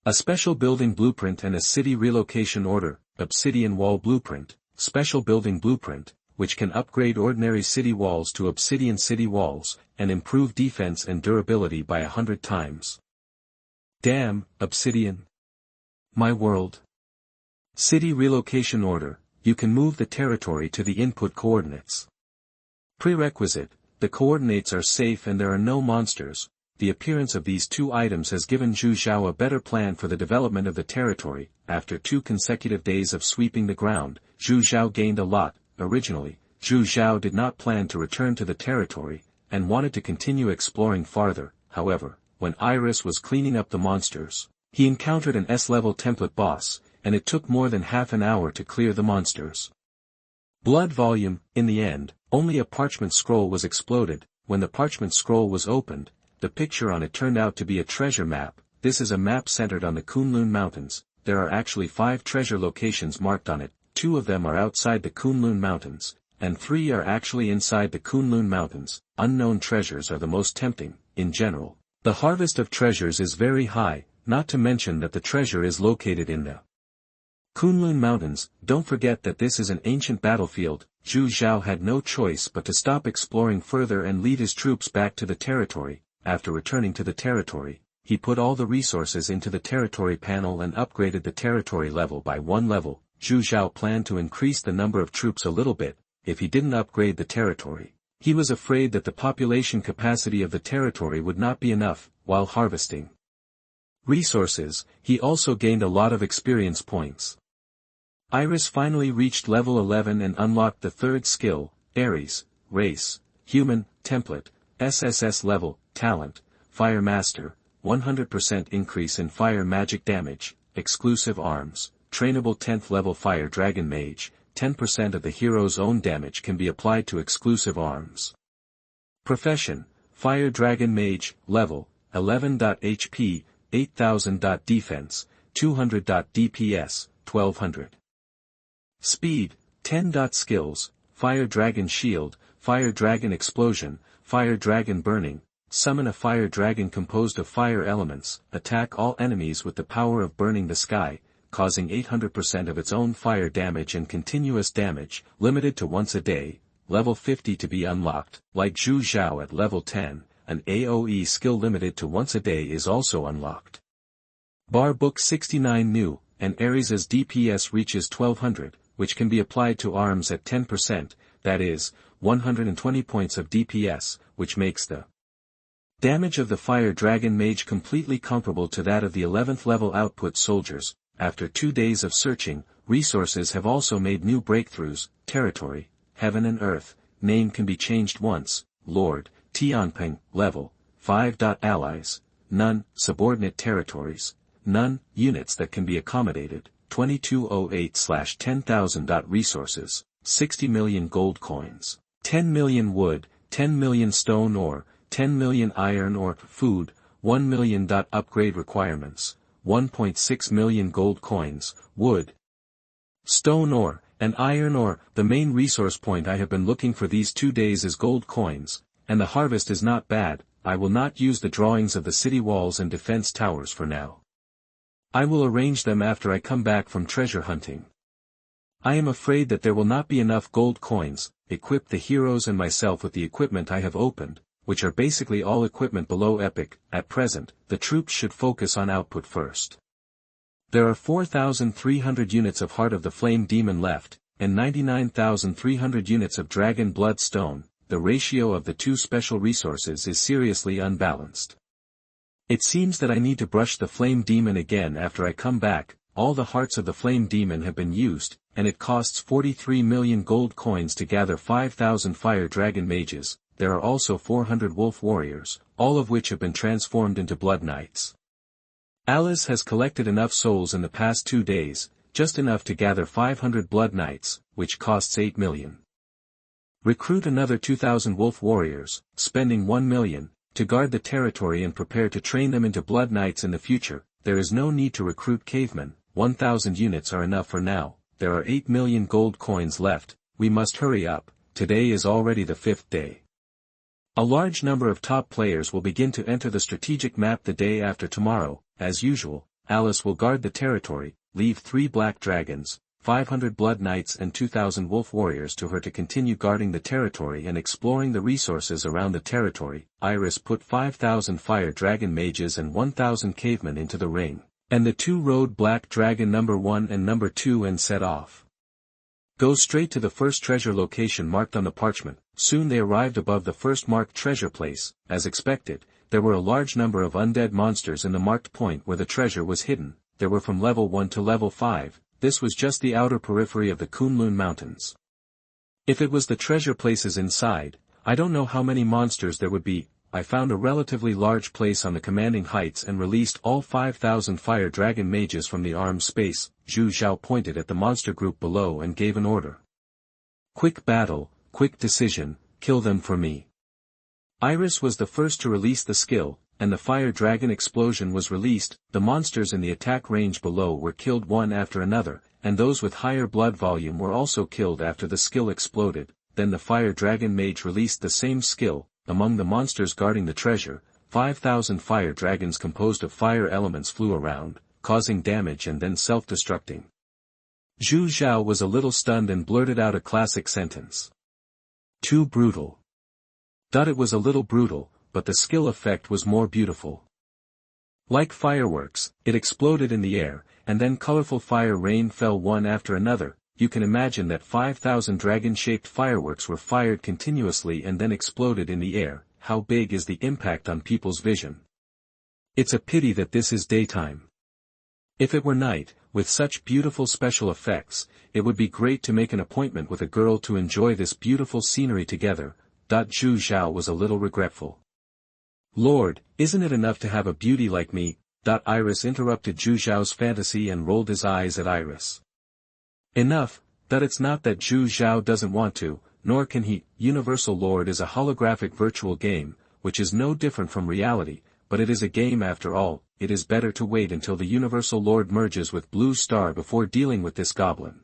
a special building blueprint and a city relocation order, obsidian wall blueprint, special building blueprint, which can upgrade ordinary city walls to obsidian city walls, and improve defense and durability by 100 times. Damn, obsidian. My world. City relocation order, you can move the territory to the input coordinates. Prerequisite, the coordinates are safe and there are no monsters. The appearance of these two items has given Zhu Zhao a better plan for the development of the territory. After 2 consecutive days of sweeping the ground, Zhu Zhao gained a lot. Originally, Zhu Zhao did not plan to return to the territory, and wanted to continue exploring farther. However, when Iris was cleaning up the monsters, he encountered an S-level template boss, and it took more than half an hour to clear the monsters. Blood volume. In the end, only a parchment scroll was exploded. When the parchment scroll was opened, the picture on it turned out to be a treasure map. This is a map centered on the Kunlun Mountains. There are actually 5 treasure locations marked on it. 2 of them are outside the Kunlun Mountains, and 3 are actually inside the Kunlun Mountains. Unknown treasures are the most tempting. In general, the harvest of treasures is very high, not to mention that the treasure is located in the Kunlun Mountains. Don't forget that this is an ancient battlefield. Zhu Zhao had no choice but to stop exploring further and lead his troops back to the territory. After returning to the territory, he put all the resources into the territory panel and upgraded the territory level by 1 level. Zhu Zhao planned to increase the number of troops a little bit. If he didn't upgrade the territory, he was afraid that the population capacity of the territory would not be enough. While harvesting resources, he also gained a lot of experience points. Iris finally reached level 11 and unlocked the 3rd skill, Ares, Race, Human, Template, SSS-level, Talent, Fire Master, 100% increase in fire magic damage, exclusive arms, trainable 10th level Fire Dragon Mage, 10% of the hero's own damage can be applied to exclusive arms. Profession, Fire Dragon Mage, level, 11. HP, 8000. Defense, 200. DPS, 1200. Speed, 10. Skills, Fire Dragon Shield, Fire Dragon Explosion, Fire Dragon Burning, summon a fire dragon composed of fire elements, attack all enemies with the power of burning the sky, causing 800% of its own fire damage and continuous damage, limited to once a day, level 50 to be unlocked. Like Zhu Zhao at level 10, an AoE skill limited to once a day is also unlocked. Bar Book 69 new, and Ares' DPS reaches 1200, which can be applied to arms at 10%, that is, 120 points of DPS, which makes the Damage of the Fire Dragon Mage completely comparable to that of the 11th level output soldiers. After 2 days of searching, resources have also made new breakthroughs. Territory, Heaven and Earth, name can be changed once, Lord, Tianping, level, 5. Allies, none, subordinate territories, none, units that can be accommodated, 2208/10,000. Resources, 60 million gold coins, 10 million wood, 10 million stone ore, 10 million iron ore. Food, 1 million. Upgrade requirements, 1.6 million gold coins, wood, stone ore, and iron ore. The main resource point I have been looking for these 2 days is gold coins, and the harvest is not bad. I will not use the drawings of the city walls and defense towers for now. I will arrange them after I come back from treasure hunting. I am afraid that there will not be enough gold coins. Equip the heroes and myself with the equipment I have opened, which are basically all equipment below epic. At present, the troops should focus on output first. There are 4,300 units of Heart of the Flame Demon left, and 99,300 units of Dragon Blood Stone. The ratio of the two special resources is seriously unbalanced. It seems that I need to brush the Flame Demon again after I come back. All the hearts of the Flame Demon have been used, and it costs 43 million gold coins to gather 5,000 Fire Dragon Mages. There are also 400 Wolf Warriors, all of which have been transformed into Blood Knights. Alice has collected enough souls in the past 2 days, just enough to gather 500 Blood Knights, which costs 8 million. Recruit another 2,000 Wolf Warriors, spending 1 million, to guard the territory and prepare to train them into Blood Knights in the future. There is no need to recruit cavemen, 1,000 units are enough for now. There are 8 million gold coins left. We must hurry up. Today is already the 5th day. A large number of top players will begin to enter the strategic map the day after tomorrow. As usual, Alice will guard the territory, leave 3 black dragons, 500 blood knights and 2,000 wolf warriors to her to continue guarding the territory and exploring the resources around the territory. Iris put 5,000 fire dragon mages and 1,000 cavemen into the ring, and the 2 rode black dragon number 1 and number 2 and set off. Go straight to the first treasure location marked on the parchment. Soon they arrived above the first marked treasure place. As expected, there were a large number of undead monsters in the marked point where the treasure was hidden. There were from level 1 to level 5. This was just the outer periphery of the Kunlun Mountains. If it was the treasure places inside, I don't know how many monsters there would be. I found a relatively large place on the commanding heights and released all 5,000 fire dragon mages from the armed space. Zhu Zhao pointed at the monster group below and gave an order. Quick battle, quick decision, kill them for me. Iris was the first to release the skill, and the fire dragon explosion was released. The monsters in the attack range below were killed one after another, and those with higher blood volume were also killed after the skill exploded. Then the fire dragon mage released the same skill. Among the monsters guarding the treasure, 5,000 fire dragons composed of fire elements flew around, causing damage and then self-destructing. Zhu Zhao was a little stunned and blurted out a classic sentence. Too brutal. It was a little brutal, but the skill effect was more beautiful. Like fireworks, it exploded in the air, and then colorful fire rain fell one after another. You can imagine that 5,000 dragon-shaped fireworks were fired continuously and then exploded in the air. How big is the impact on people's vision? It's a pity that this is daytime. If it were night, with such beautiful special effects, it would be great to make an appointment with a girl to enjoy this beautiful scenery together. Zhu Zhao was a little regretful. Lord, isn't it enough to have a beauty like me? Iris interrupted Zhu Zhao's fantasy and rolled his eyes at Iris. Enough, it's not that Zhu Zhao doesn't want to, nor can he. Universal Lord is a holographic virtual game, which is no different from reality, but it is a game after all. It is better to wait until the Universal Lord merges with Blue Star before dealing with this goblin.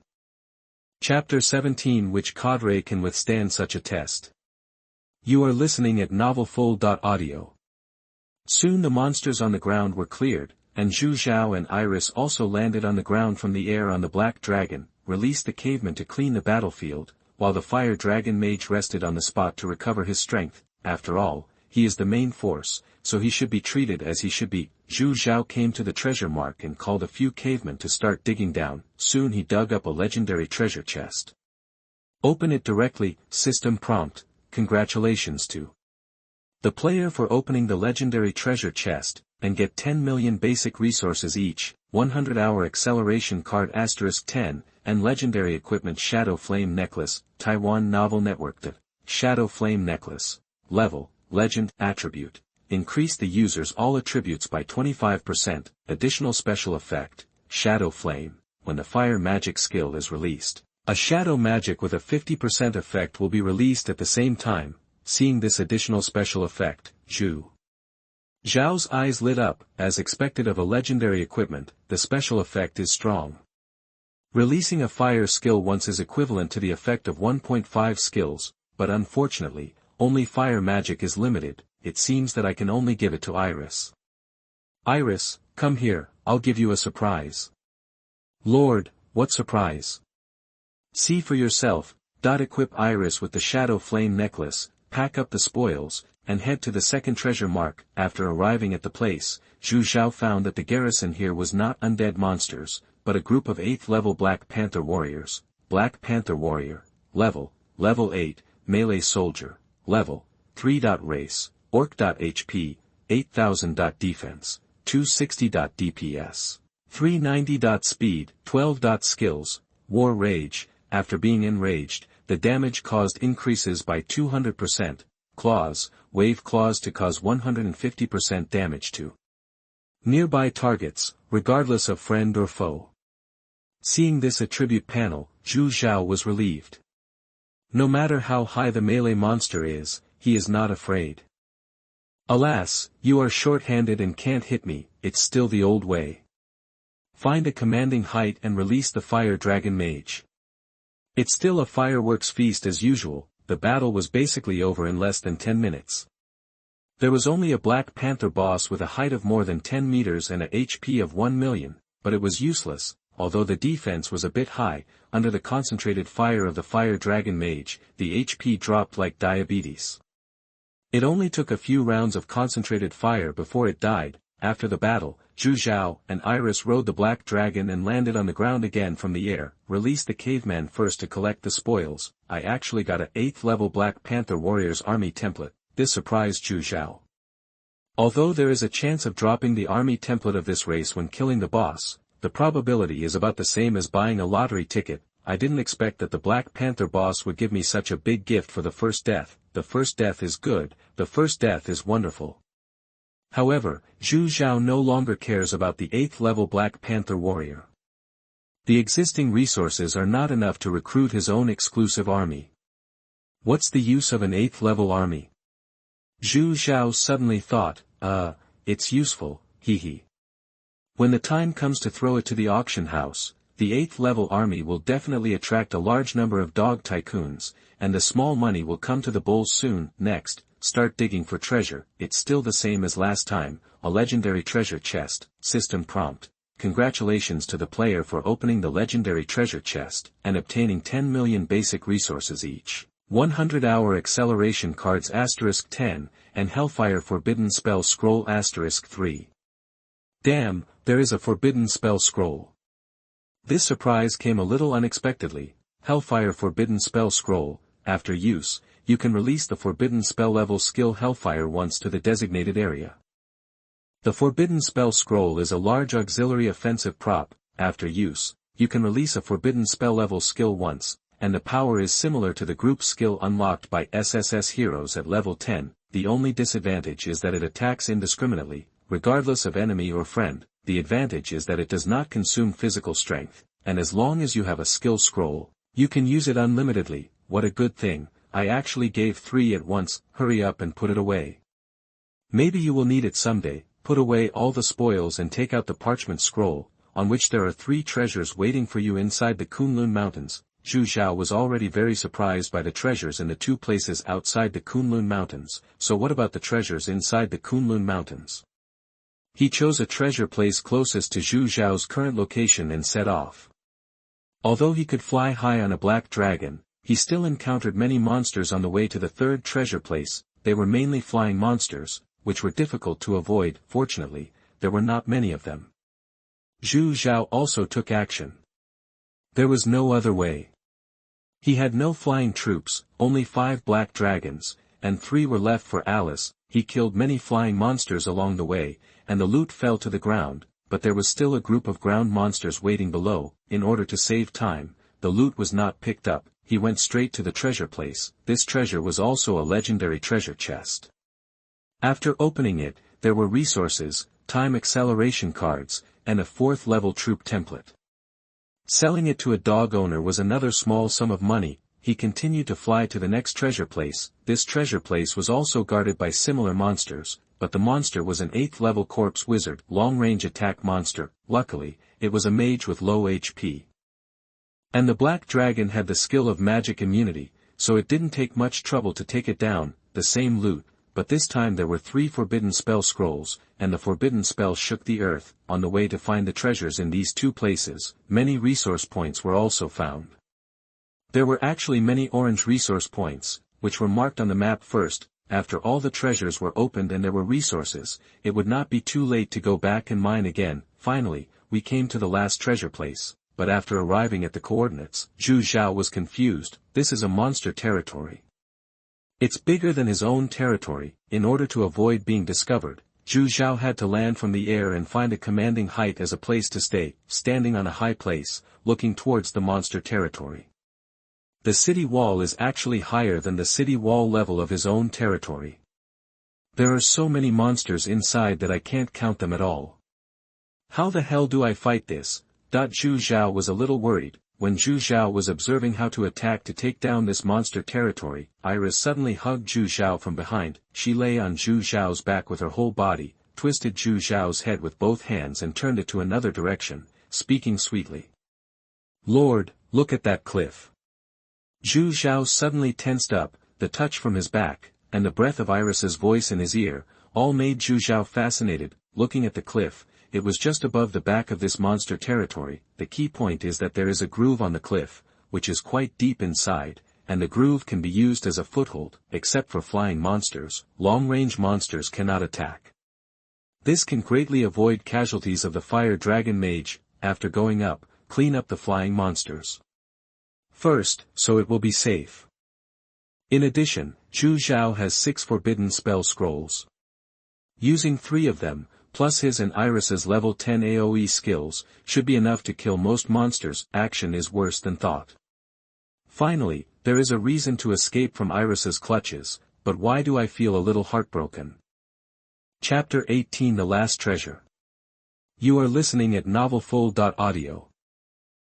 Chapter 17. Which cadre can withstand such a test? You are listening at novelfull.audio. Soon the monsters on the ground were cleared, and Zhu Zhao and Iris also landed on the ground from the air on the black dragon, released the caveman to clean the battlefield, while the fire dragon mage rested on the spot to recover his strength. After all, he is the main force, so he should be treated as he should be. Zhu Zhao came to the treasure mark and called a few cavemen to start digging down. Soon he dug up a legendary treasure chest. Open it directly. System prompt. Congratulations to The player for opening the legendary treasure chest, and get 10 million basic resources each, 100-hour acceleration card *10, and legendary equipment Shadow Flame Necklace, Taiwan Novel Network. The Shadow Flame Necklace, level, legend, attribute. Increase the user's all attributes by 25%, additional special effect, Shadow Flame, when the fire magic skill is released. A shadow magic with a 50% effect will be released at the same time. Seeing this additional special effect, Zhao's eyes lit up. As expected of a legendary equipment, the special effect is strong. Releasing a fire skill once is equivalent to the effect of 1.5 skills, but unfortunately, only fire magic is limited. It seems that I can only give it to Iris. Iris, come here, I'll give you a surprise. Lord, what surprise? See for yourself. Equip Iris with the Shadow Flame Necklace, pack up the spoils, and head to the second treasure mark. After arriving at the place, Zhu Zhao found that the garrison here was not undead monsters, but a group of 8th level Black Panther warriors. Black Panther warrior, level 8, melee soldier, level 3. Race, orc. HP, 8000. Defense, 260. DPS, 390. Speed, 12. Skills, war rage. After being enraged, the damage caused increases by 200%, claws, wave claws to cause 150% damage to nearby targets, regardless of friend or foe. Seeing this attribute panel, Zhu Zhao was relieved. No matter how high the melee monster is, he is not afraid. Alas, you are short-handed and can't hit me, it's still the old way. Find a commanding height and release the Fire Dragon Mage. It's still a fireworks feast as usual. The battle was basically over in less than 10 minutes. There was only a Black Panther boss with a height of more than 10 meters and a HP of 1 million, but it was useless, although the defense was a bit high. Under the concentrated fire of the Fire Dragon Mage, the HP dropped like diabetes. It only took a few rounds of concentrated fire before it died. After the battle, Zhu Zhao and Iris rode the Black Dragon and landed on the ground again from the air. Release the caveman first to collect the spoils. I actually got a 8th level Black Panther Warriors army template. This surprised Zhu Zhao. Although there is a chance of dropping the army template of this race when killing the boss, the probability is about the same as buying a lottery ticket. I didn't expect that the Black Panther boss would give me such a big gift for the first death. The first death is good, the first death is wonderful. However, Zhu Zhao no longer cares about the 8th level Black Panther warrior. The existing resources are not enough to recruit his own exclusive army. What's the use of an 8th level army? Zhu Zhao suddenly thought, it's useful, hee. When the time comes to throw it to the auction house, the 8th level army will definitely attract a large number of dog tycoons, and the small money will come to the bulls soon. Next, start digging for treasure. It's still the same as last time, a legendary treasure chest. System prompt. Congratulations to the player for opening the legendary treasure chest, and obtaining 10 million basic resources each. 100-hour acceleration cards *10, and Hellfire Forbidden Spell Scroll *3. Damn, there is a forbidden spell scroll. This surprise came a little unexpectedly. Hellfire Forbidden Spell Scroll. After use, you can release the Forbidden Spell level skill Hellfire once to the designated area. The Forbidden Spell Scroll is a large auxiliary offensive prop. After use, you can release a Forbidden Spell level skill once, and the power is similar to the group skill unlocked by SSS heroes at level 10. The only disadvantage is that it attacks indiscriminately, regardless of enemy or friend. The advantage is that it does not consume physical strength, and as long as you have a skill scroll, you can use it unlimitedly. What a good thing. I actually gave 3 at once. Hurry up and put it away. Maybe you will need it someday. Put away all the spoils and take out the parchment scroll, on which there are 3 treasures waiting for you inside the Kunlun Mountains. Zhu Zhao was already very surprised by the treasures in the 2 places outside the Kunlun Mountains. So what about the treasures inside the Kunlun Mountains? He chose a treasure place closest to Zhu Zhao's current location and set off. Although he could fly high on a black dragon, he still encountered many monsters on the way to the 3rd treasure place. They were mainly flying monsters, which were difficult to avoid. Fortunately, there were not many of them. Zhu Zhao also took action. There was no other way. He had no flying troops, only 5 black dragons, and 3 were left for Alice. He killed many flying monsters along the way, and the loot fell to the ground, but there was still a group of ground monsters waiting below. In order to save time, the loot was not picked up. He went straight to the treasure place. This treasure was also a legendary treasure chest. After opening it, there were resources, time acceleration cards, and a 4th level troop template. Selling it to a dog owner was another small sum of money. He continued to fly to the next treasure place. This treasure place was also guarded by similar monsters, but the monster was an 8th level corpse wizard, long-range attack monster. Luckily, it was a mage with low HP. And the black dragon had the skill of magic immunity, so it didn't take much trouble to take it down. The same loot, but this time there were 3 forbidden spell scrolls, and the forbidden spell shook the earth. On the way to find the treasures in these 2 places, many resource points were also found. There were actually many orange resource points, which were marked on the map first. After all the treasures were opened and there were resources, it would not be too late to go back and mine again. Finally, we came to the last treasure place, but after arriving at the coordinates, Zhu Zhao was confused. This is a monster territory. It's bigger than his own territory. In order to avoid being discovered, Zhu Zhao had to land from the air and find a commanding height as a place to stay, standing on a high place, looking towards the monster territory. The city wall is actually higher than the city wall level of his own territory. There are so many monsters inside that I can't count them at all. How the hell do I fight this? Zhu Zhao was a little worried. When Zhu Zhao was observing how to attack to take down this monster territory, Iris suddenly hugged Zhu Zhao from behind. She lay on Zhu Zhao's back with her whole body, twisted Zhu Zhao's head with both hands and turned it to another direction, speaking sweetly. Lord, look at that cliff. Zhu Zhao suddenly tensed up. The touch from his back, and the breath of Iris's voice in his ear, all made Zhu Zhao fascinated. Looking at the cliff, it was just above the back of this monster territory. The key point is that there is a groove on the cliff, which is quite deep inside, and the groove can be used as a foothold. Except for flying monsters, long-range monsters cannot attack. This can greatly avoid casualties of the fire dragon mage. After going up, clean up the flying monsters first, so it will be safe. In addition, Zhu Zhao has 6 forbidden spell scrolls. Using 3 of them, plus his and Iris's level 10 AoE skills, should be enough to kill most monsters. Action is worse than thought. Finally, there is a reason to escape from Iris's clutches, but why do I feel a little heartbroken? Chapter 18: The Last Treasure. You are listening at novelfull.audio.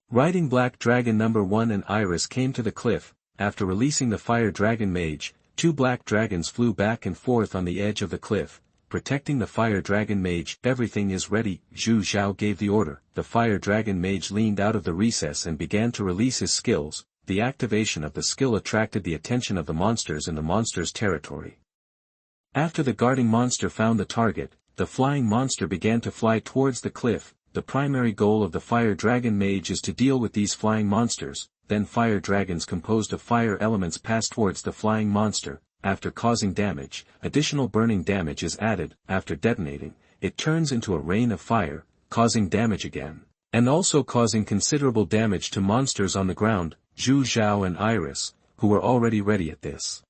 Riding Black Dragon No. 1 and Iris came to the cliff. After releasing the Fire Dragon Mage, 2 black dragons flew back and forth on the edge of the cliff, protecting the Fire Dragon Mage. Everything is ready, Zhu Zhao gave the order. The Fire Dragon Mage leaned out of the recess and began to release his skills. The activation of the skill attracted the attention of the monsters in the monster's territory. After the guarding monster found the target, the flying monster began to fly towards the cliff. The primary goal of the Fire Dragon Mage is to deal with these flying monsters. Then fire dragons composed of fire elements pass towards the flying monster. After causing damage, additional burning damage is added. After detonating, it turns into a rain of fire, causing damage again, and also causing considerable damage to monsters on the ground. Zhu Zhao and Iris, who were already ready at this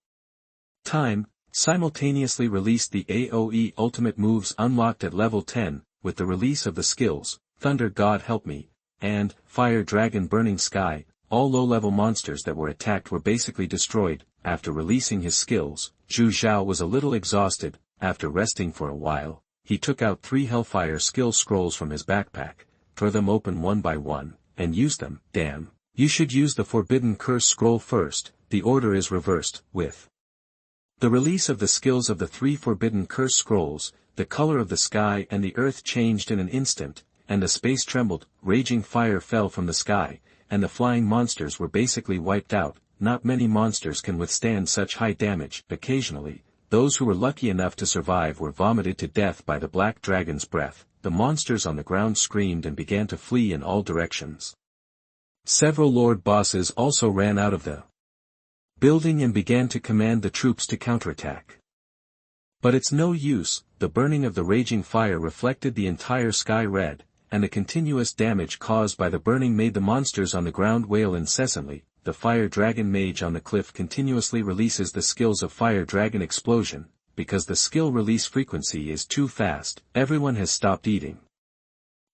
time, simultaneously released the AoE ultimate moves unlocked at level 10, with the release of the skills, Thunder God Help Me, and Fire Dragon Burning Sky. All low-level monsters that were attacked were basically destroyed. After releasing his skills, Zhu Zhao was a little exhausted. After resting for a while, he took out 3 Hellfire skill scrolls from his backpack, tore them open one by one, and used them. Damn. You should use the Forbidden Curse scroll first. The order is reversed. With the release of the skills of the 3 Forbidden Curse scrolls, the color of the sky and the earth changed in an instant, and the space trembled. Raging fire fell from the sky, and the flying monsters were basically wiped out. Not many monsters can withstand such high damage. Occasionally, those who were lucky enough to survive were vomited to death by the black dragon's breath. The monsters on the ground screamed and began to flee in all directions. Several lord bosses also ran out of the building and began to command the troops to counterattack. But it's no use. The burning of the raging fire reflected the entire sky red, and the continuous damage caused by the burning made the monsters on the ground wail incessantly. the Fire Dragon Mage on the cliff continuously releases the skills of Fire Dragon Explosion. Because the skill release frequency is too fast, everyone has stopped eating.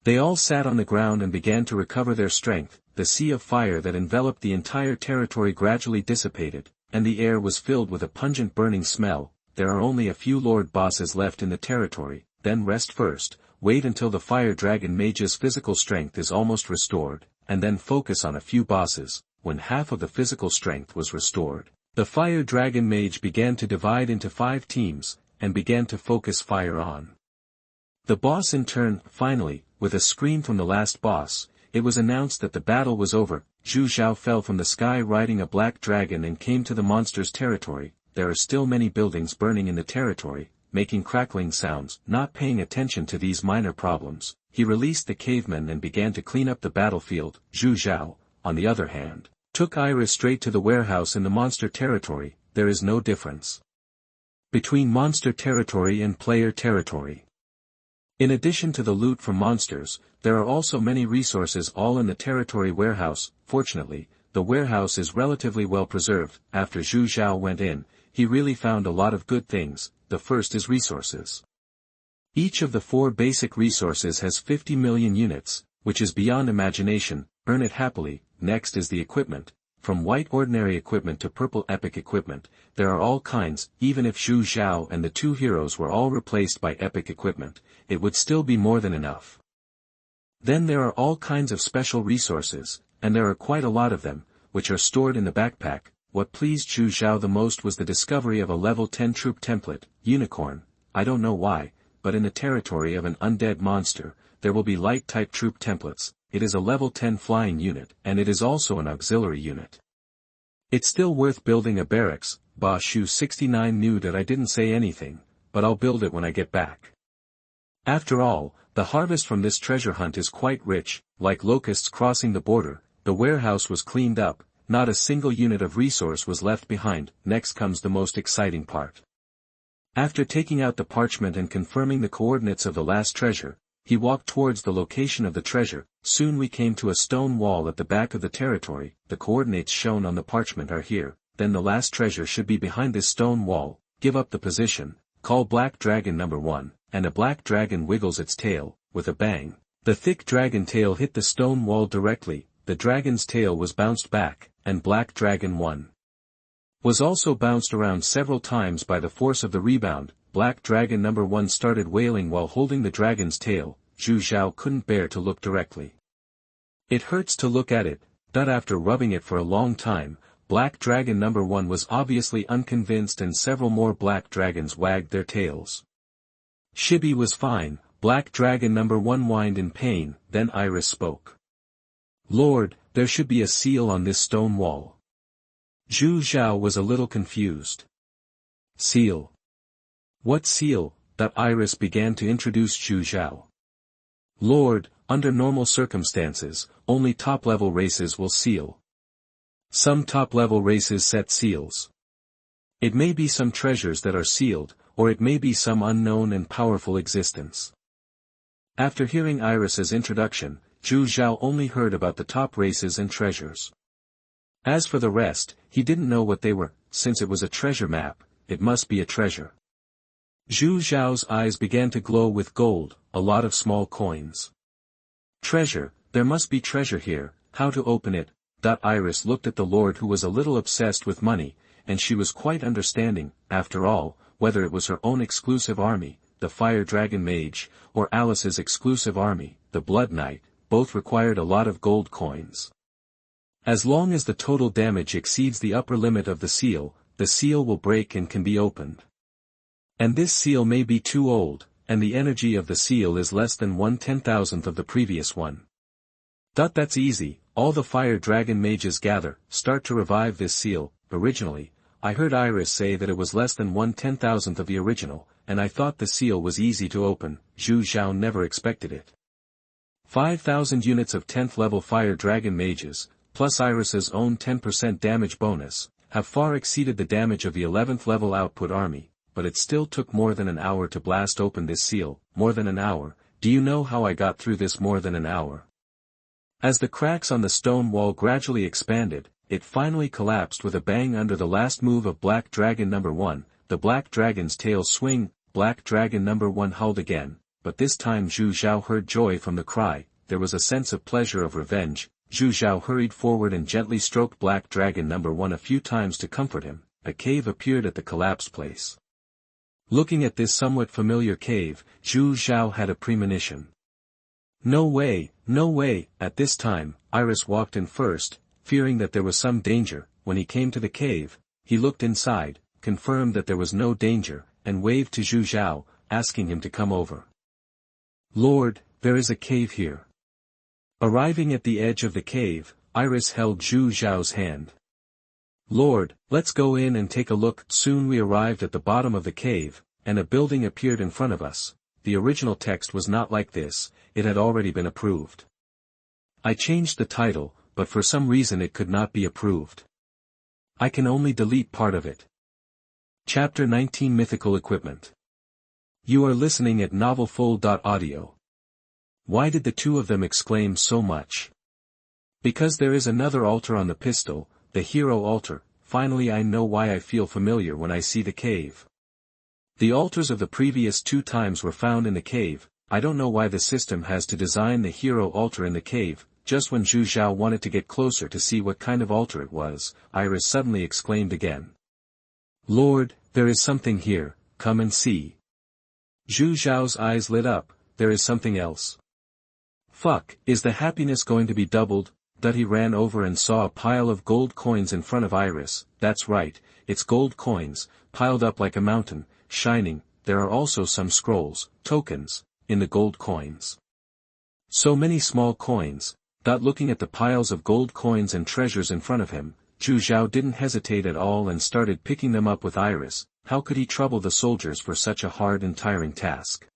They all sat on the ground and began to recover their strength. The sea of fire that enveloped the entire territory gradually dissipated, and the air was filled with a pungent burning smell. There are only a few Lord Bosses left in the territory, then rest first, wait until the Fire Dragon Mage's physical strength is almost restored, and then focus on a few bosses. When half of the physical strength was restored, the Fire Dragon Mage began to divide into 5 teams, and began to focus fire on the boss in turn. Finally, with a scream from the last boss, it was announced that the battle was over. Zhu Zhao fell from the sky riding a black dragon and came to the monster's territory. There are still many buildings burning in the territory, making crackling sounds. Not paying attention to these minor problems, he released the cavemen and began to clean up the battlefield. Zhu Zhao, on the other hand, took Iris straight to the warehouse in the monster territory. There is no difference between monster territory and player territory. In addition to the loot from monsters, there are also many resources all in the territory warehouse. Fortunately, the warehouse is relatively well preserved. After Zhu Zhao went in, he really found a lot of good things. The first is resources. Each of the 4 basic resources has 50 million units, which is beyond imagination. Earn it happily. Next is the equipment. From white ordinary equipment to purple epic equipment, there are all kinds. Even if Zhu Zhao and the 2 heroes were all replaced by epic equipment, it would still be more than enough. Then there are all kinds of special resources, and there are quite a lot of them, which are stored in the backpack. What pleased Zhu Zhao the most was the discovery of a level 10 troop template, Unicorn. I don't know why, but in the territory of an undead monster, there will be light-type troop templates. It is a level 10 flying unit, and it is also an auxiliary unit. It's still worth building a barracks. Ba Shu 69 knew that I didn't say anything, but I'll build it when I get back. After all, the harvest from this treasure hunt is quite rich. Like locusts crossing the border, the warehouse was cleaned up, not a single unit of resource was left behind. Next comes the most exciting part. After taking out the parchment and confirming the coordinates of the last treasure, he walked towards the location of the treasure. Soon we came to a stone wall at the back of the territory. The coordinates shown on the parchment are here. Then the last treasure should be behind this stone wall. Give up the position, call Black Dragon number 1, and a black dragon wiggles its tail. With a bang, the thick dragon tail hit the stone wall directly. The dragon's tail was bounced back, and Black Dragon 1 was also bounced around several times by the force of the rebound. Black Dragon number 1 started wailing while holding the dragon's tail. Zhu Zhao couldn't bear to look directly. It hurts to look at it, but after rubbing it for a long time, Black Dragon number 1 was obviously unconvinced and several more black dragons wagged their tails. Shibi was fine. Black Dragon number 1 whined in pain. Then Iris spoke. Lord, there should be a seal on this stone wall. Zhu Zhao was a little confused. Seal? What seal? That Iris began to introduce Zhu Zhao. Lord, under normal circumstances, only top-level races will seal. Some top-level races set seals. It may be some treasures that are sealed, or it may be some unknown and powerful existence. After hearing Iris's introduction, Zhu Zhao only heard about the top races and treasures. As for the rest, he didn't know what they were. Since it was a treasure map, it must be a treasure. Zhu Zhao's eyes began to glow with gold, a lot of small coins. Treasure, there must be treasure here. How to open it? Iris looked at the Lord, who was a little obsessed with money, and she was quite understanding. After all, whether it was her own exclusive army, the Fire Dragon Mage, or Alice's exclusive army, the Blood Knight, both required a lot of gold coins. As long as the total damage exceeds the upper limit of the seal will break and can be opened. And this seal may be too old, and the energy of the seal is less than 1/10,000th of the previous one. That's easy. All the Fire Dragon Mages gather, start to revive this seal. Originally, I heard Iris say that it was less than 1/10,000th of the original, and I thought the seal was easy to open. Zhu Zhao never expected it. 5,000 units of 10th level Fire Dragon Mages, plus Iris's own 10% damage bonus, have far exceeded the damage of the 11th level output army, but it still took more than an hour to blast open this seal. More than an hour. Do you know how I got through this more than an hour? As the cracks on the stone wall gradually expanded, it finally collapsed with a bang under the last move of Black Dragon number 1, the Black Dragon's tail swing. Black Dragon number 1 howled again, but this time Zhu Zhao heard joy from the cry. There was a sense of pleasure of revenge. Zhu Zhao hurried forward and gently stroked Black Dragon number 1 a few times to comfort him. A cave appeared at the collapsed place. Looking at this somewhat familiar cave, Zhu Zhao had a premonition. No way, no way. At this time, Iris walked in first, fearing that there was some danger. When he came to the cave, he looked inside, confirmed that there was no danger, and waved to Zhu Zhao, asking him to come over. Lord, there is a cave here. Arriving at the edge of the cave, Iris held Zhu Zhao's hand. Lord, let's go in and take a look. Soon we arrived at the bottom of the cave, and a building appeared in front of us. The original text was not like this, it had already been approved. I changed the title, but for some reason it could not be approved. I can only delete part of it. Chapter 19 Mythical Equipment. You are listening at novelfull.audio. Why did the two of them exclaim so much? Because there is another altar on the pistol, the hero altar. Finally I know why I feel familiar when I see the cave. The altars of the previous 2 times were found in the cave. I don't know why the system has to design the hero altar in the cave. Just when Zhu Zhao wanted to get closer to see what kind of altar it was, Iris suddenly exclaimed again. Lord, there is something here, come and see. Zhu Zhao's eyes lit up. There is something else. Fuck, is the happiness going to be doubled? That he ran over and saw a pile of gold coins in front of Iris. That's right, it's gold coins, piled up like a mountain, shining. There are also some scrolls, tokens, in the gold coins. So many small coins. Looking at the piles of gold coins and treasures in front of him, Zhu Zhao didn't hesitate at all and started picking them up with Iris. How could he trouble the soldiers for such a hard and tiring task?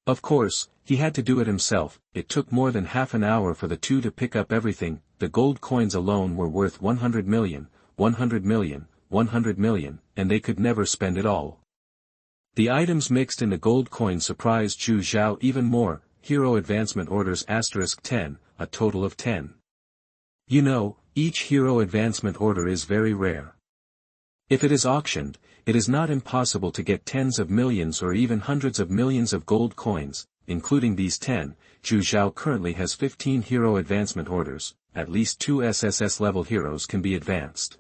Of course, he had to do it himself. It took more than half an hour for the two to pick up everything. The gold coins alone were worth 100 million, 100 million, 100 million, and they could never spend it all. The items mixed in the gold coin surprised Zhu Zhao even more. Hero Advancement Orders *10, a total of 10. You know, each Hero Advancement Order is very rare. If it is auctioned, it is not impossible to get tens of millions or even hundreds of millions of gold coins, including these 10. Zhu Zhao currently has 15 Hero Advancement Orders. At least 2 SSS-level heroes can be advanced.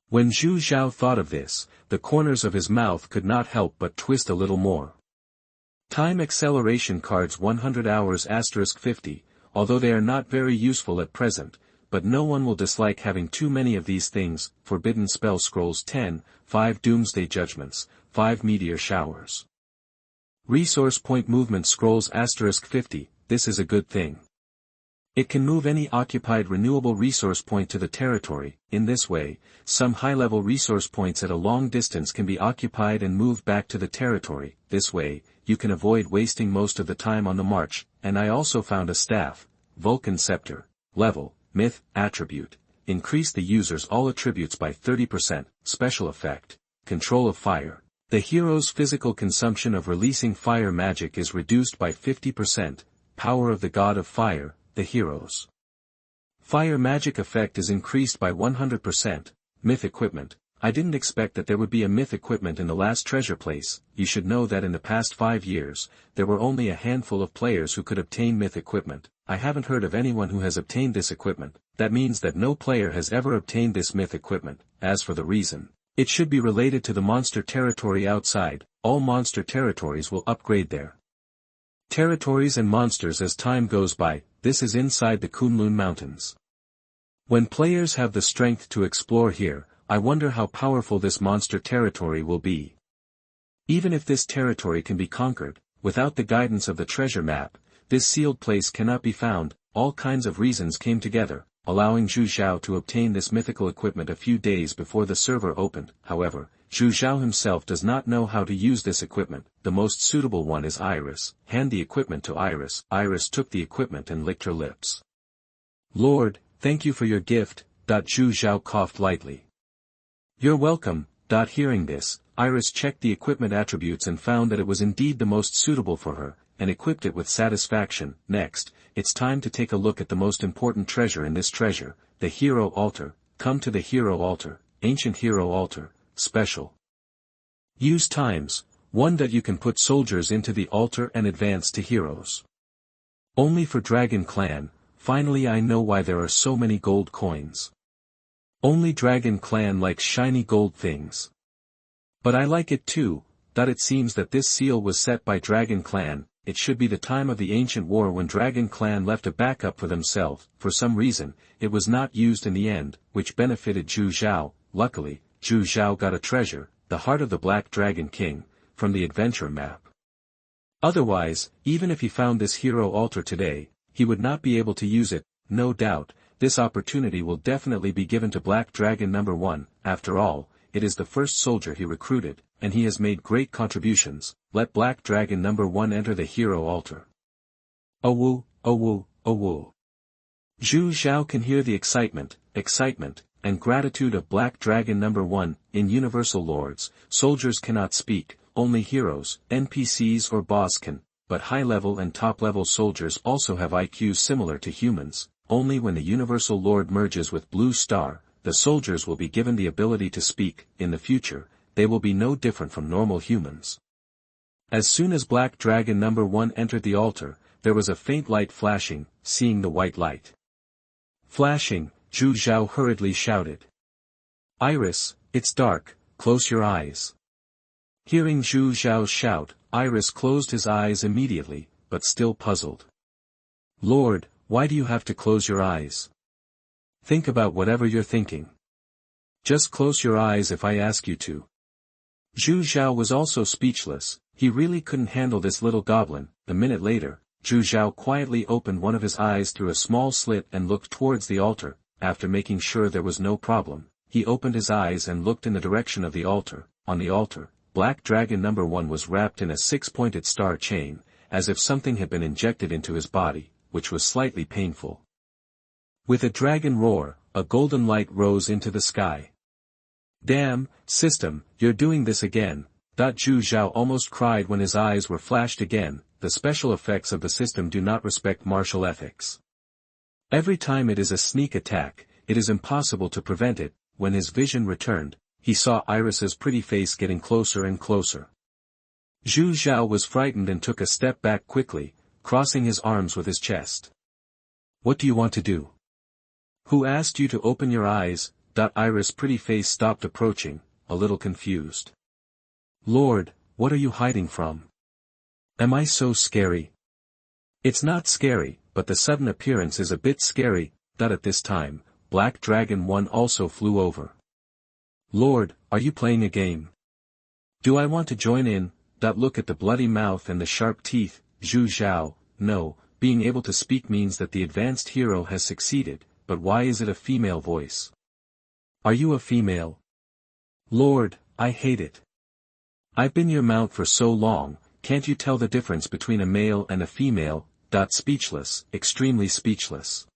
When Zhu Zhao thought of this, the corners of his mouth could not help but twist a little more. Time acceleration cards 100 hours *50, although they are not very useful at present, but no one will dislike having too many of these things. Forbidden Spell Scrolls 10, 5 Doomsday Judgments, 5 Meteor Showers. Resource Point Movement Scrolls *50, this is a good thing. It can move any occupied renewable resource point to the territory. In this way, some high-level resource points at a long distance can be occupied and moved back to the territory. This way, you can avoid wasting most of the time on the march. And I also found a staff, Vulcan Scepter, level, myth, attribute. Increase the user's all attributes by 30%, special effect, control of fire. The hero's physical consumption of releasing fire magic is reduced by 50%, power of the god of fire, the heroes. Fire magic effect is increased by 100%, myth equipment. I didn't expect that there would be a myth equipment in the last treasure place. You should know that in the past 5 years, there were only a handful of players who could obtain myth equipment. I haven't heard of anyone who has obtained this equipment. That means that no player has ever obtained this myth equipment. As for the reason, it should be related to the monster territory outside. All monster territories will upgrade their territories and monsters as time goes by. This is inside the Kunlun Mountains. When players have the strength to explore here, I wonder how powerful this monster territory will be. Even if this territory can be conquered, without the guidance of the treasure map, this sealed place cannot be found. All kinds of reasons came together, allowing Zhu Zhao to obtain this mythical equipment a few days before the server opened. However, Zhu Zhao himself does not know how to use this equipment. The most suitable one is Iris. Hand the equipment to Iris. Iris took the equipment and licked her lips. Lord, thank you for your gift. Zhu Zhao coughed lightly. You're welcome. Hearing this, Iris checked the equipment attributes and found that it was indeed the most suitable for her, and equipped it with satisfaction. Next, it's time to take a look at the most important treasure in this treasure, the hero altar. come to the Hero Altar, Ancient Hero Altar, Special. Use times, 1 that you can put soldiers into the altar and advance to heroes. Only for Dragon Clan. Finally I know why there are so many gold coins. Only Dragon Clan likes shiny gold things. But I like it too, that it seems that this seal was set by Dragon Clan. It should be the time of the ancient war when Dragon Clan left a backup for themselves. For some reason, it was not used in the end, which benefited Zhu Zhao. Luckily, Zhu Zhao got a treasure, the heart of the Black Dragon King, from the adventure map. Otherwise, even if he found this hero altar today, he would not be able to use it. No doubt, this opportunity will definitely be given to Black Dragon number 1, after all, it is the first soldier he recruited, and he has made great contributions. Let Black Dragon number 1 enter the hero altar. Oh woo, oh woo, oh woo. Zhu Zhao can hear the excitement, and gratitude of Black Dragon number 1. In Universal Lords, soldiers cannot speak, only heroes, NPCs or boss can, but high-level and top-level soldiers also have IQs similar to humans. Only when the Universal Lord merges with Blue Star, the soldiers will be given the ability to speak. In the future, they will be no different from normal humans. As soon as Black Dragon number 1 entered the altar, there was a faint light flashing. Seeing the white light flashing, Zhu Zhao hurriedly shouted. Iris, it's dark, close your eyes. Hearing Zhu Zhao's shout, Iris closed his eyes immediately, but still puzzled. Lord, why do you have to close your eyes? Think about whatever you're thinking. Just close your eyes if I ask you to. Zhu Zhao was also speechless. He really couldn't handle this little goblin. A minute later, Zhu Zhao quietly opened one of his eyes through a small slit and looked towards the altar. After making sure there was no problem, he opened his eyes and looked in the direction of the altar. On the altar, Black Dragon number 1 was wrapped in a 6-pointed star chain, as if something had been injected into his body, which was slightly painful. With a dragon roar, a golden light rose into the sky. Damn, system, you're doing this again. Zhu Zhao almost cried when his eyes were flashed again. The special effects of the system do not respect martial ethics. Every time it is a sneak attack, it is impossible to prevent it. When his vision returned, he saw Iris's pretty face getting closer and closer. Zhu Zhao was frightened and took a step back quickly, crossing his arms with his chest. What do you want to do? Who asked you to open your eyes? Iris' pretty face stopped approaching, a little confused. Lord, what are you hiding from? Am I so scary? It's not scary, but the sudden appearance is a bit scary. At this time, Black Dragon 1 also flew over. Lord, are you playing a game? Do I want to join in? Look at the bloody mouth and the sharp teeth. Zhu Zhao, no, being able to speak means that the advanced hero has succeeded, but why is it a female voice? Are you a female? Lord, I hate it. I've been your mount for so long, can't you tell the difference between a male and a female? Speechless, extremely speechless.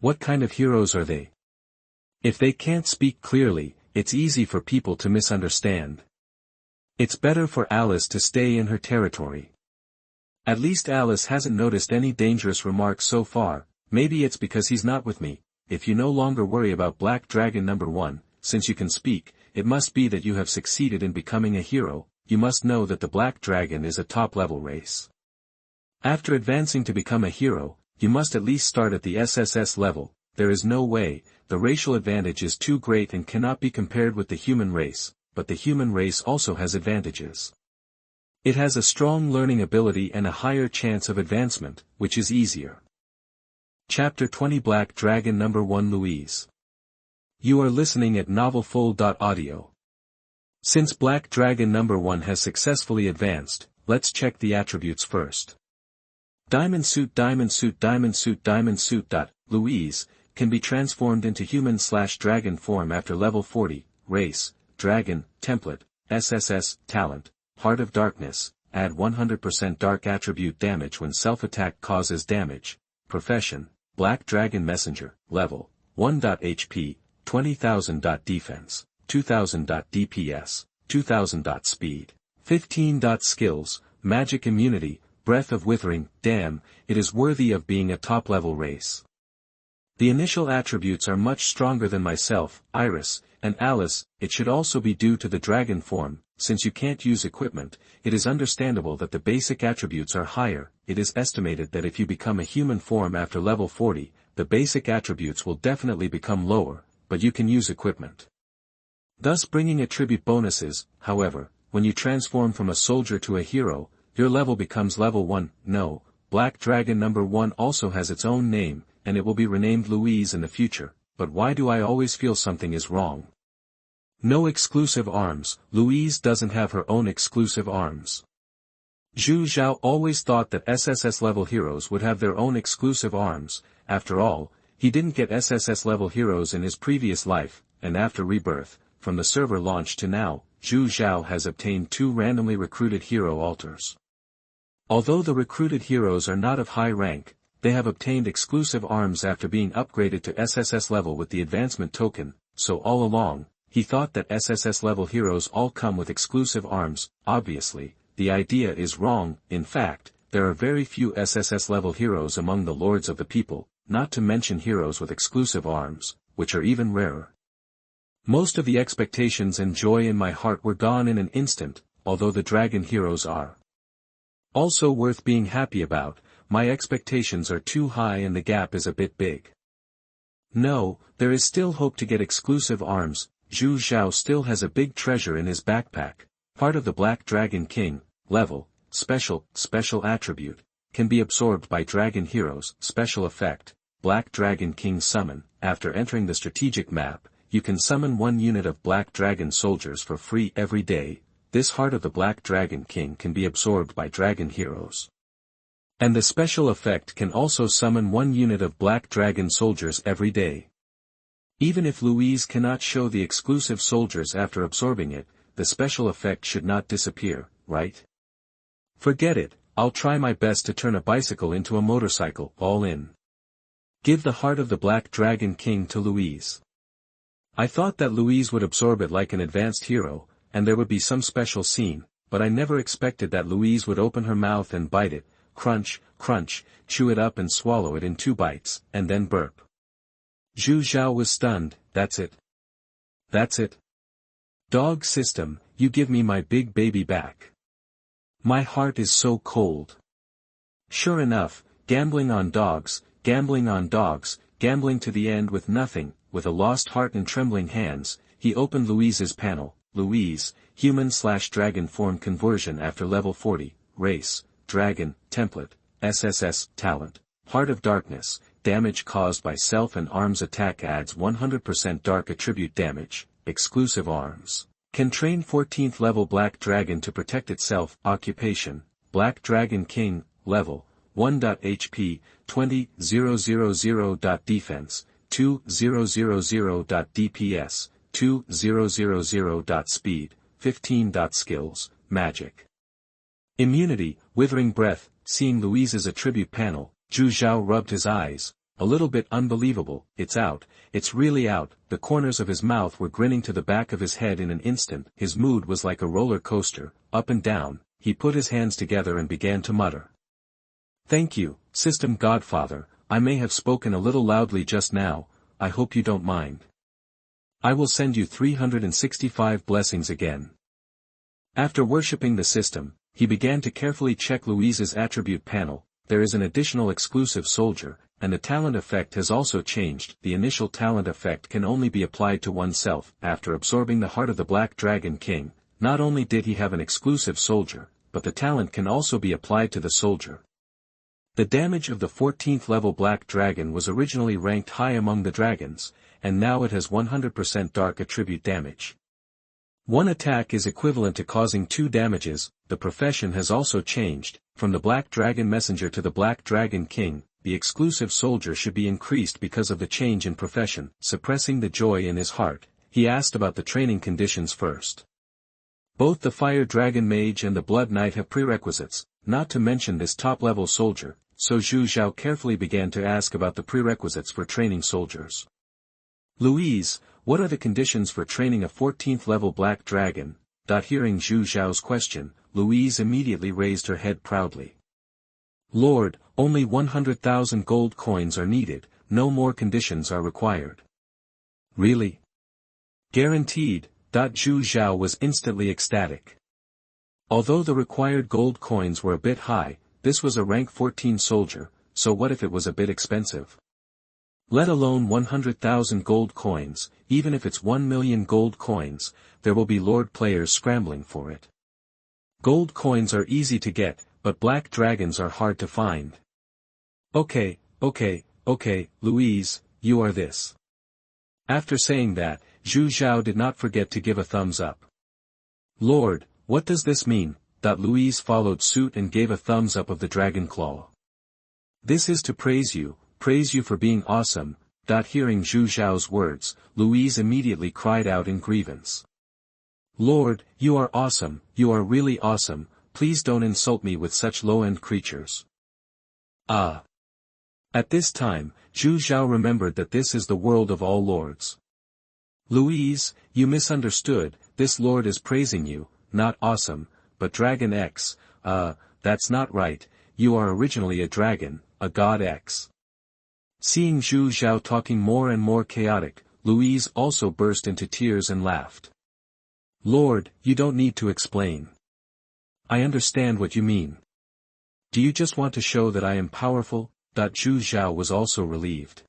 What kind of heroes are they? If they can't speak clearly, it's easy for people to misunderstand. It's better for Alice to stay in her territory. At least Alice hasn't noticed any dangerous remarks so far. Maybe it's because he's not with me. If you no longer worry about Black Dragon number 1, since you can speak, it must be that you have succeeded in becoming a hero. You must know that the Black Dragon is a top-level race. After advancing to become a hero, you must at least start at the SSS level. There is no way, the racial advantage is too great and cannot be compared with the human race, but the human race also has advantages. It has a strong learning ability and a higher chance of advancement, which is easier. Chapter 20 Black Dragon number 1 Louise. You are listening at novelfull.audio. Since Black Dragon number 1 has successfully advanced, let's check the attributes first. Diamond Suit Diamond Suit Diamond Suit Diamond Suit. Louise can be transformed into human/dragon form after level 40, race, dragon, template, SSS, talent, Heart of Darkness, add 100% dark attribute damage when self-attack causes damage, profession, Black Dragon Messenger, level, 1. HP, 20,000. Defense, 2,000. DPS, 2,000. Speed, 15. Skills, Magic Immunity, Breath of Withering. Damn, it is worthy of being a top-level race. The initial attributes are much stronger than myself, Iris, and Alice. It should also be due to the dragon form. Since you can't use equipment, it is understandable that the basic attributes are higher. It is estimated that if you become a human form after level 40, the basic attributes will definitely become lower, but you can use equipment, thus bringing attribute bonuses. However, when you transform from a soldier to a hero, your level becomes level 1. No, Black Dragon number 1 also has its own name, and it will be renamed Louise in the future. But why do I always feel something is wrong? No exclusive arms. Louise doesn't have her own exclusive arms. Zhu Zhao always thought that SSS-level heroes would have their own exclusive arms. After all, he didn't get SSS-level heroes in his previous life, and after rebirth, from the server launch to now, Zhu Zhao has obtained 2 randomly recruited hero altars. Although the recruited heroes are not of high rank, they have obtained exclusive arms after being upgraded to SSS level with the advancement token, so all along, he thought that SSS level heroes all come with exclusive arms. Obviously, the idea is wrong. In fact, there are very few SSS level heroes among the lords of the people, not to mention heroes with exclusive arms, which are even rarer. Most of the expectations and joy in my heart were gone in an instant, although the dragon heroes are also worth being happy about. My expectations are too high and the gap is a bit big. No, there is still hope to get exclusive arms. Zhu Zhao still has a big treasure in his backpack. Part of the Black Dragon King level, special attribute, can be absorbed by dragon heroes. Special effect, Black Dragon King summon. After entering the strategic map, you can summon 1 unit of Black Dragon soldiers for free every day. This heart of the Black Dragon King can be absorbed by dragon heroes. And the special effect can also summon 1 unit of Black Dragon soldiers every day. Even if Louise cannot show the exclusive soldiers after absorbing it, the special effect should not disappear, right? Forget it, I'll try my best to turn a bicycle into a motorcycle. All in. Give the heart of the Black Dragon King to Louise. I thought that Louise would absorb it like an advanced hero, and there would be some special scene, but I never expected that Louise would open her mouth and bite it, crunch, crunch, chew it up and swallow it in 2 bites, and then burp. Zhu Zhao was stunned. That's it. That's it. Dog system, you give me my big baby back. My heart is so cold. Sure enough, gambling on dogs, gambling to the end with nothing. With a lost heart and trembling hands, he opened Louise's panel. Louise, human/dragon form conversion after level 40, race, dragon, template, SSS, talent, Heart of Darkness, damage caused by self and arms attack adds 100% dark attribute damage, exclusive arms. Can train 14th level Black Dragon to protect itself. Occupation, Black Dragon King, level, 1. HP, 20,000. Defense, 2,000. DPS, 2,000. Speed, 15. Skills, Magic. Immunity, Withering Breath. Seeing Louise's attribute panel, Zhu Zhao rubbed his eyes. A little bit unbelievable. It's out, it's really out. The corners of his mouth were grinning to the back of his head in an instant. His mood was like a roller coaster, up and down. He put his hands together and began to mutter. Thank you, System Godfather. I may have spoken a little loudly just now. I hope you don't mind. I will send you 365 blessings again. After worshipping the system, he began to carefully check Louise's attribute panel. There is an additional exclusive soldier, and the talent effect has also changed. The initial talent effect can only be applied to oneself. After absorbing the heart of the Black Dragon King, not only did he have an exclusive soldier, but the talent can also be applied to the soldier. The damage of the 14th level Black Dragon was originally ranked high among the dragons, and now it has 100% dark attribute damage. One attack is equivalent to causing 2 damages. The profession has also changed, from the Black Dragon Messenger to the Black Dragon King. The exclusive soldier should be increased because of the change in profession. Suppressing the joy in his heart, he asked about the training conditions first. Both the Fire Dragon Mage and the Blood Knight have prerequisites, not to mention this top-level soldier, so Zhu Zhao carefully began to ask about the prerequisites for training soldiers. Louise, what are the conditions for training a 14th level Black Dragon? Hearing Zhu Zhao's question, Louise immediately raised her head proudly. Lord, only 100,000 gold coins are needed. no more conditions are required. Really? Guaranteed. Zhu Zhao was instantly ecstatic. Although the required gold coins were a bit high, this was a rank 14 soldier, so what if it was a bit expensive? Let alone 100,000 gold coins, even if it's 1 million gold coins, there will be Lord players scrambling for it. Gold coins are easy to get, but black dragons are hard to find. Okay, Louise, you are this. After saying that, Zhu Zhao did not forget to give a thumbs up. Lord, what does this mean? Louise followed suit and gave a thumbs up of the dragon claw. This is to praise you for being awesome. Hearing Zhu Zhao's words, Louise immediately cried out in grievance. Lord, you are awesome, you are really awesome, please don't insult me with such low-end creatures. Ah. At this time, Zhu Zhao remembered that this is the world of all lords. Louise, you misunderstood, this lord is praising you, not awesome, but Dragon X. That's not right, you are originally a dragon, a god X. Seeing Zhu Zhao talking more and more chaotic, Louise also burst into tears and laughed. Lord, you don't need to explain. I understand what you mean. Do you just want to show that I am powerful? Zhu Zhao was also relieved.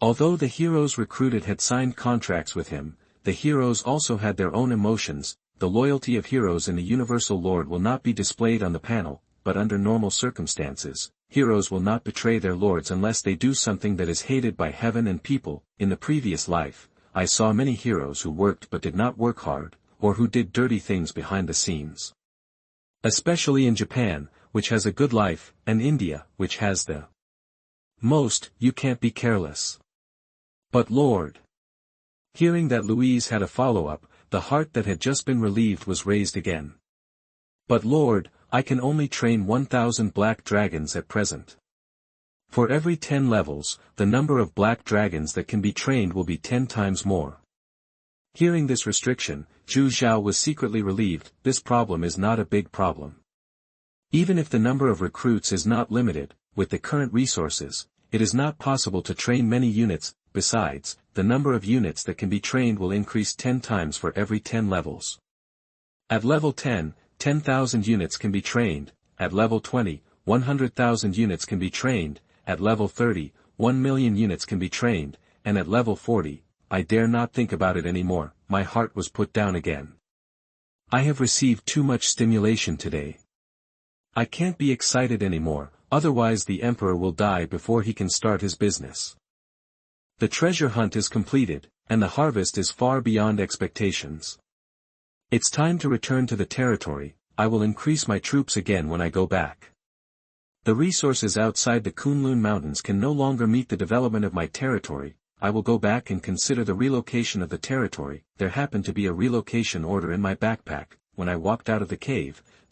Although the heroes recruited had signed contracts with him, the heroes also had their own emotions. The loyalty of heroes in the Universal Lord will not be displayed on the panel, but under normal circumstances, heroes will not betray their lords unless they do something that is hated by heaven and people. In the previous life, I saw many heroes who worked but did not work hard, or who did dirty things behind the scenes. Especially in Japan, which has a good life, and India, which has the most. You can't be careless. But Lord. Hearing that Louise had a follow-up, the heart that had just been relieved was raised again. But Lord, I can only train 1,000 black dragons at present. For every 10 levels, the number of black dragons that can be trained will be 10 times more. Hearing this restriction, Zhu Zhao was secretly relieved. This problem is not a big problem. Even if the number of recruits is not limited, with the current resources, it is not possible to train many units. Besides, the number of units that can be trained will increase 10 times for every 10 levels. At level 10, 10,000 units can be trained, at level 20, 100,000 units can be trained, at level 30, 1 million units can be trained, and at level 40, I dare not think about it anymore. My heart was put down again. I have received too much stimulation today. I can't be excited anymore, otherwise the Emperor will die before he can start his business. The treasure hunt is completed, and the harvest is far beyond expectations. It's time to return to the territory. I will increase my troops again when I go back. The resources outside the Kunlun Mountains can no longer meet the development of my territory. I will go back and consider the relocation of the territory. There happened to be a relocation order in my backpack. When I walked out of the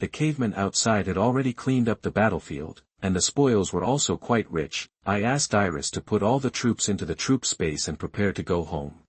cavemen outside had already cleaned up the battlefield, and the spoils were also quite rich. I asked Iris to put all the troops into the troop space and prepare to go home.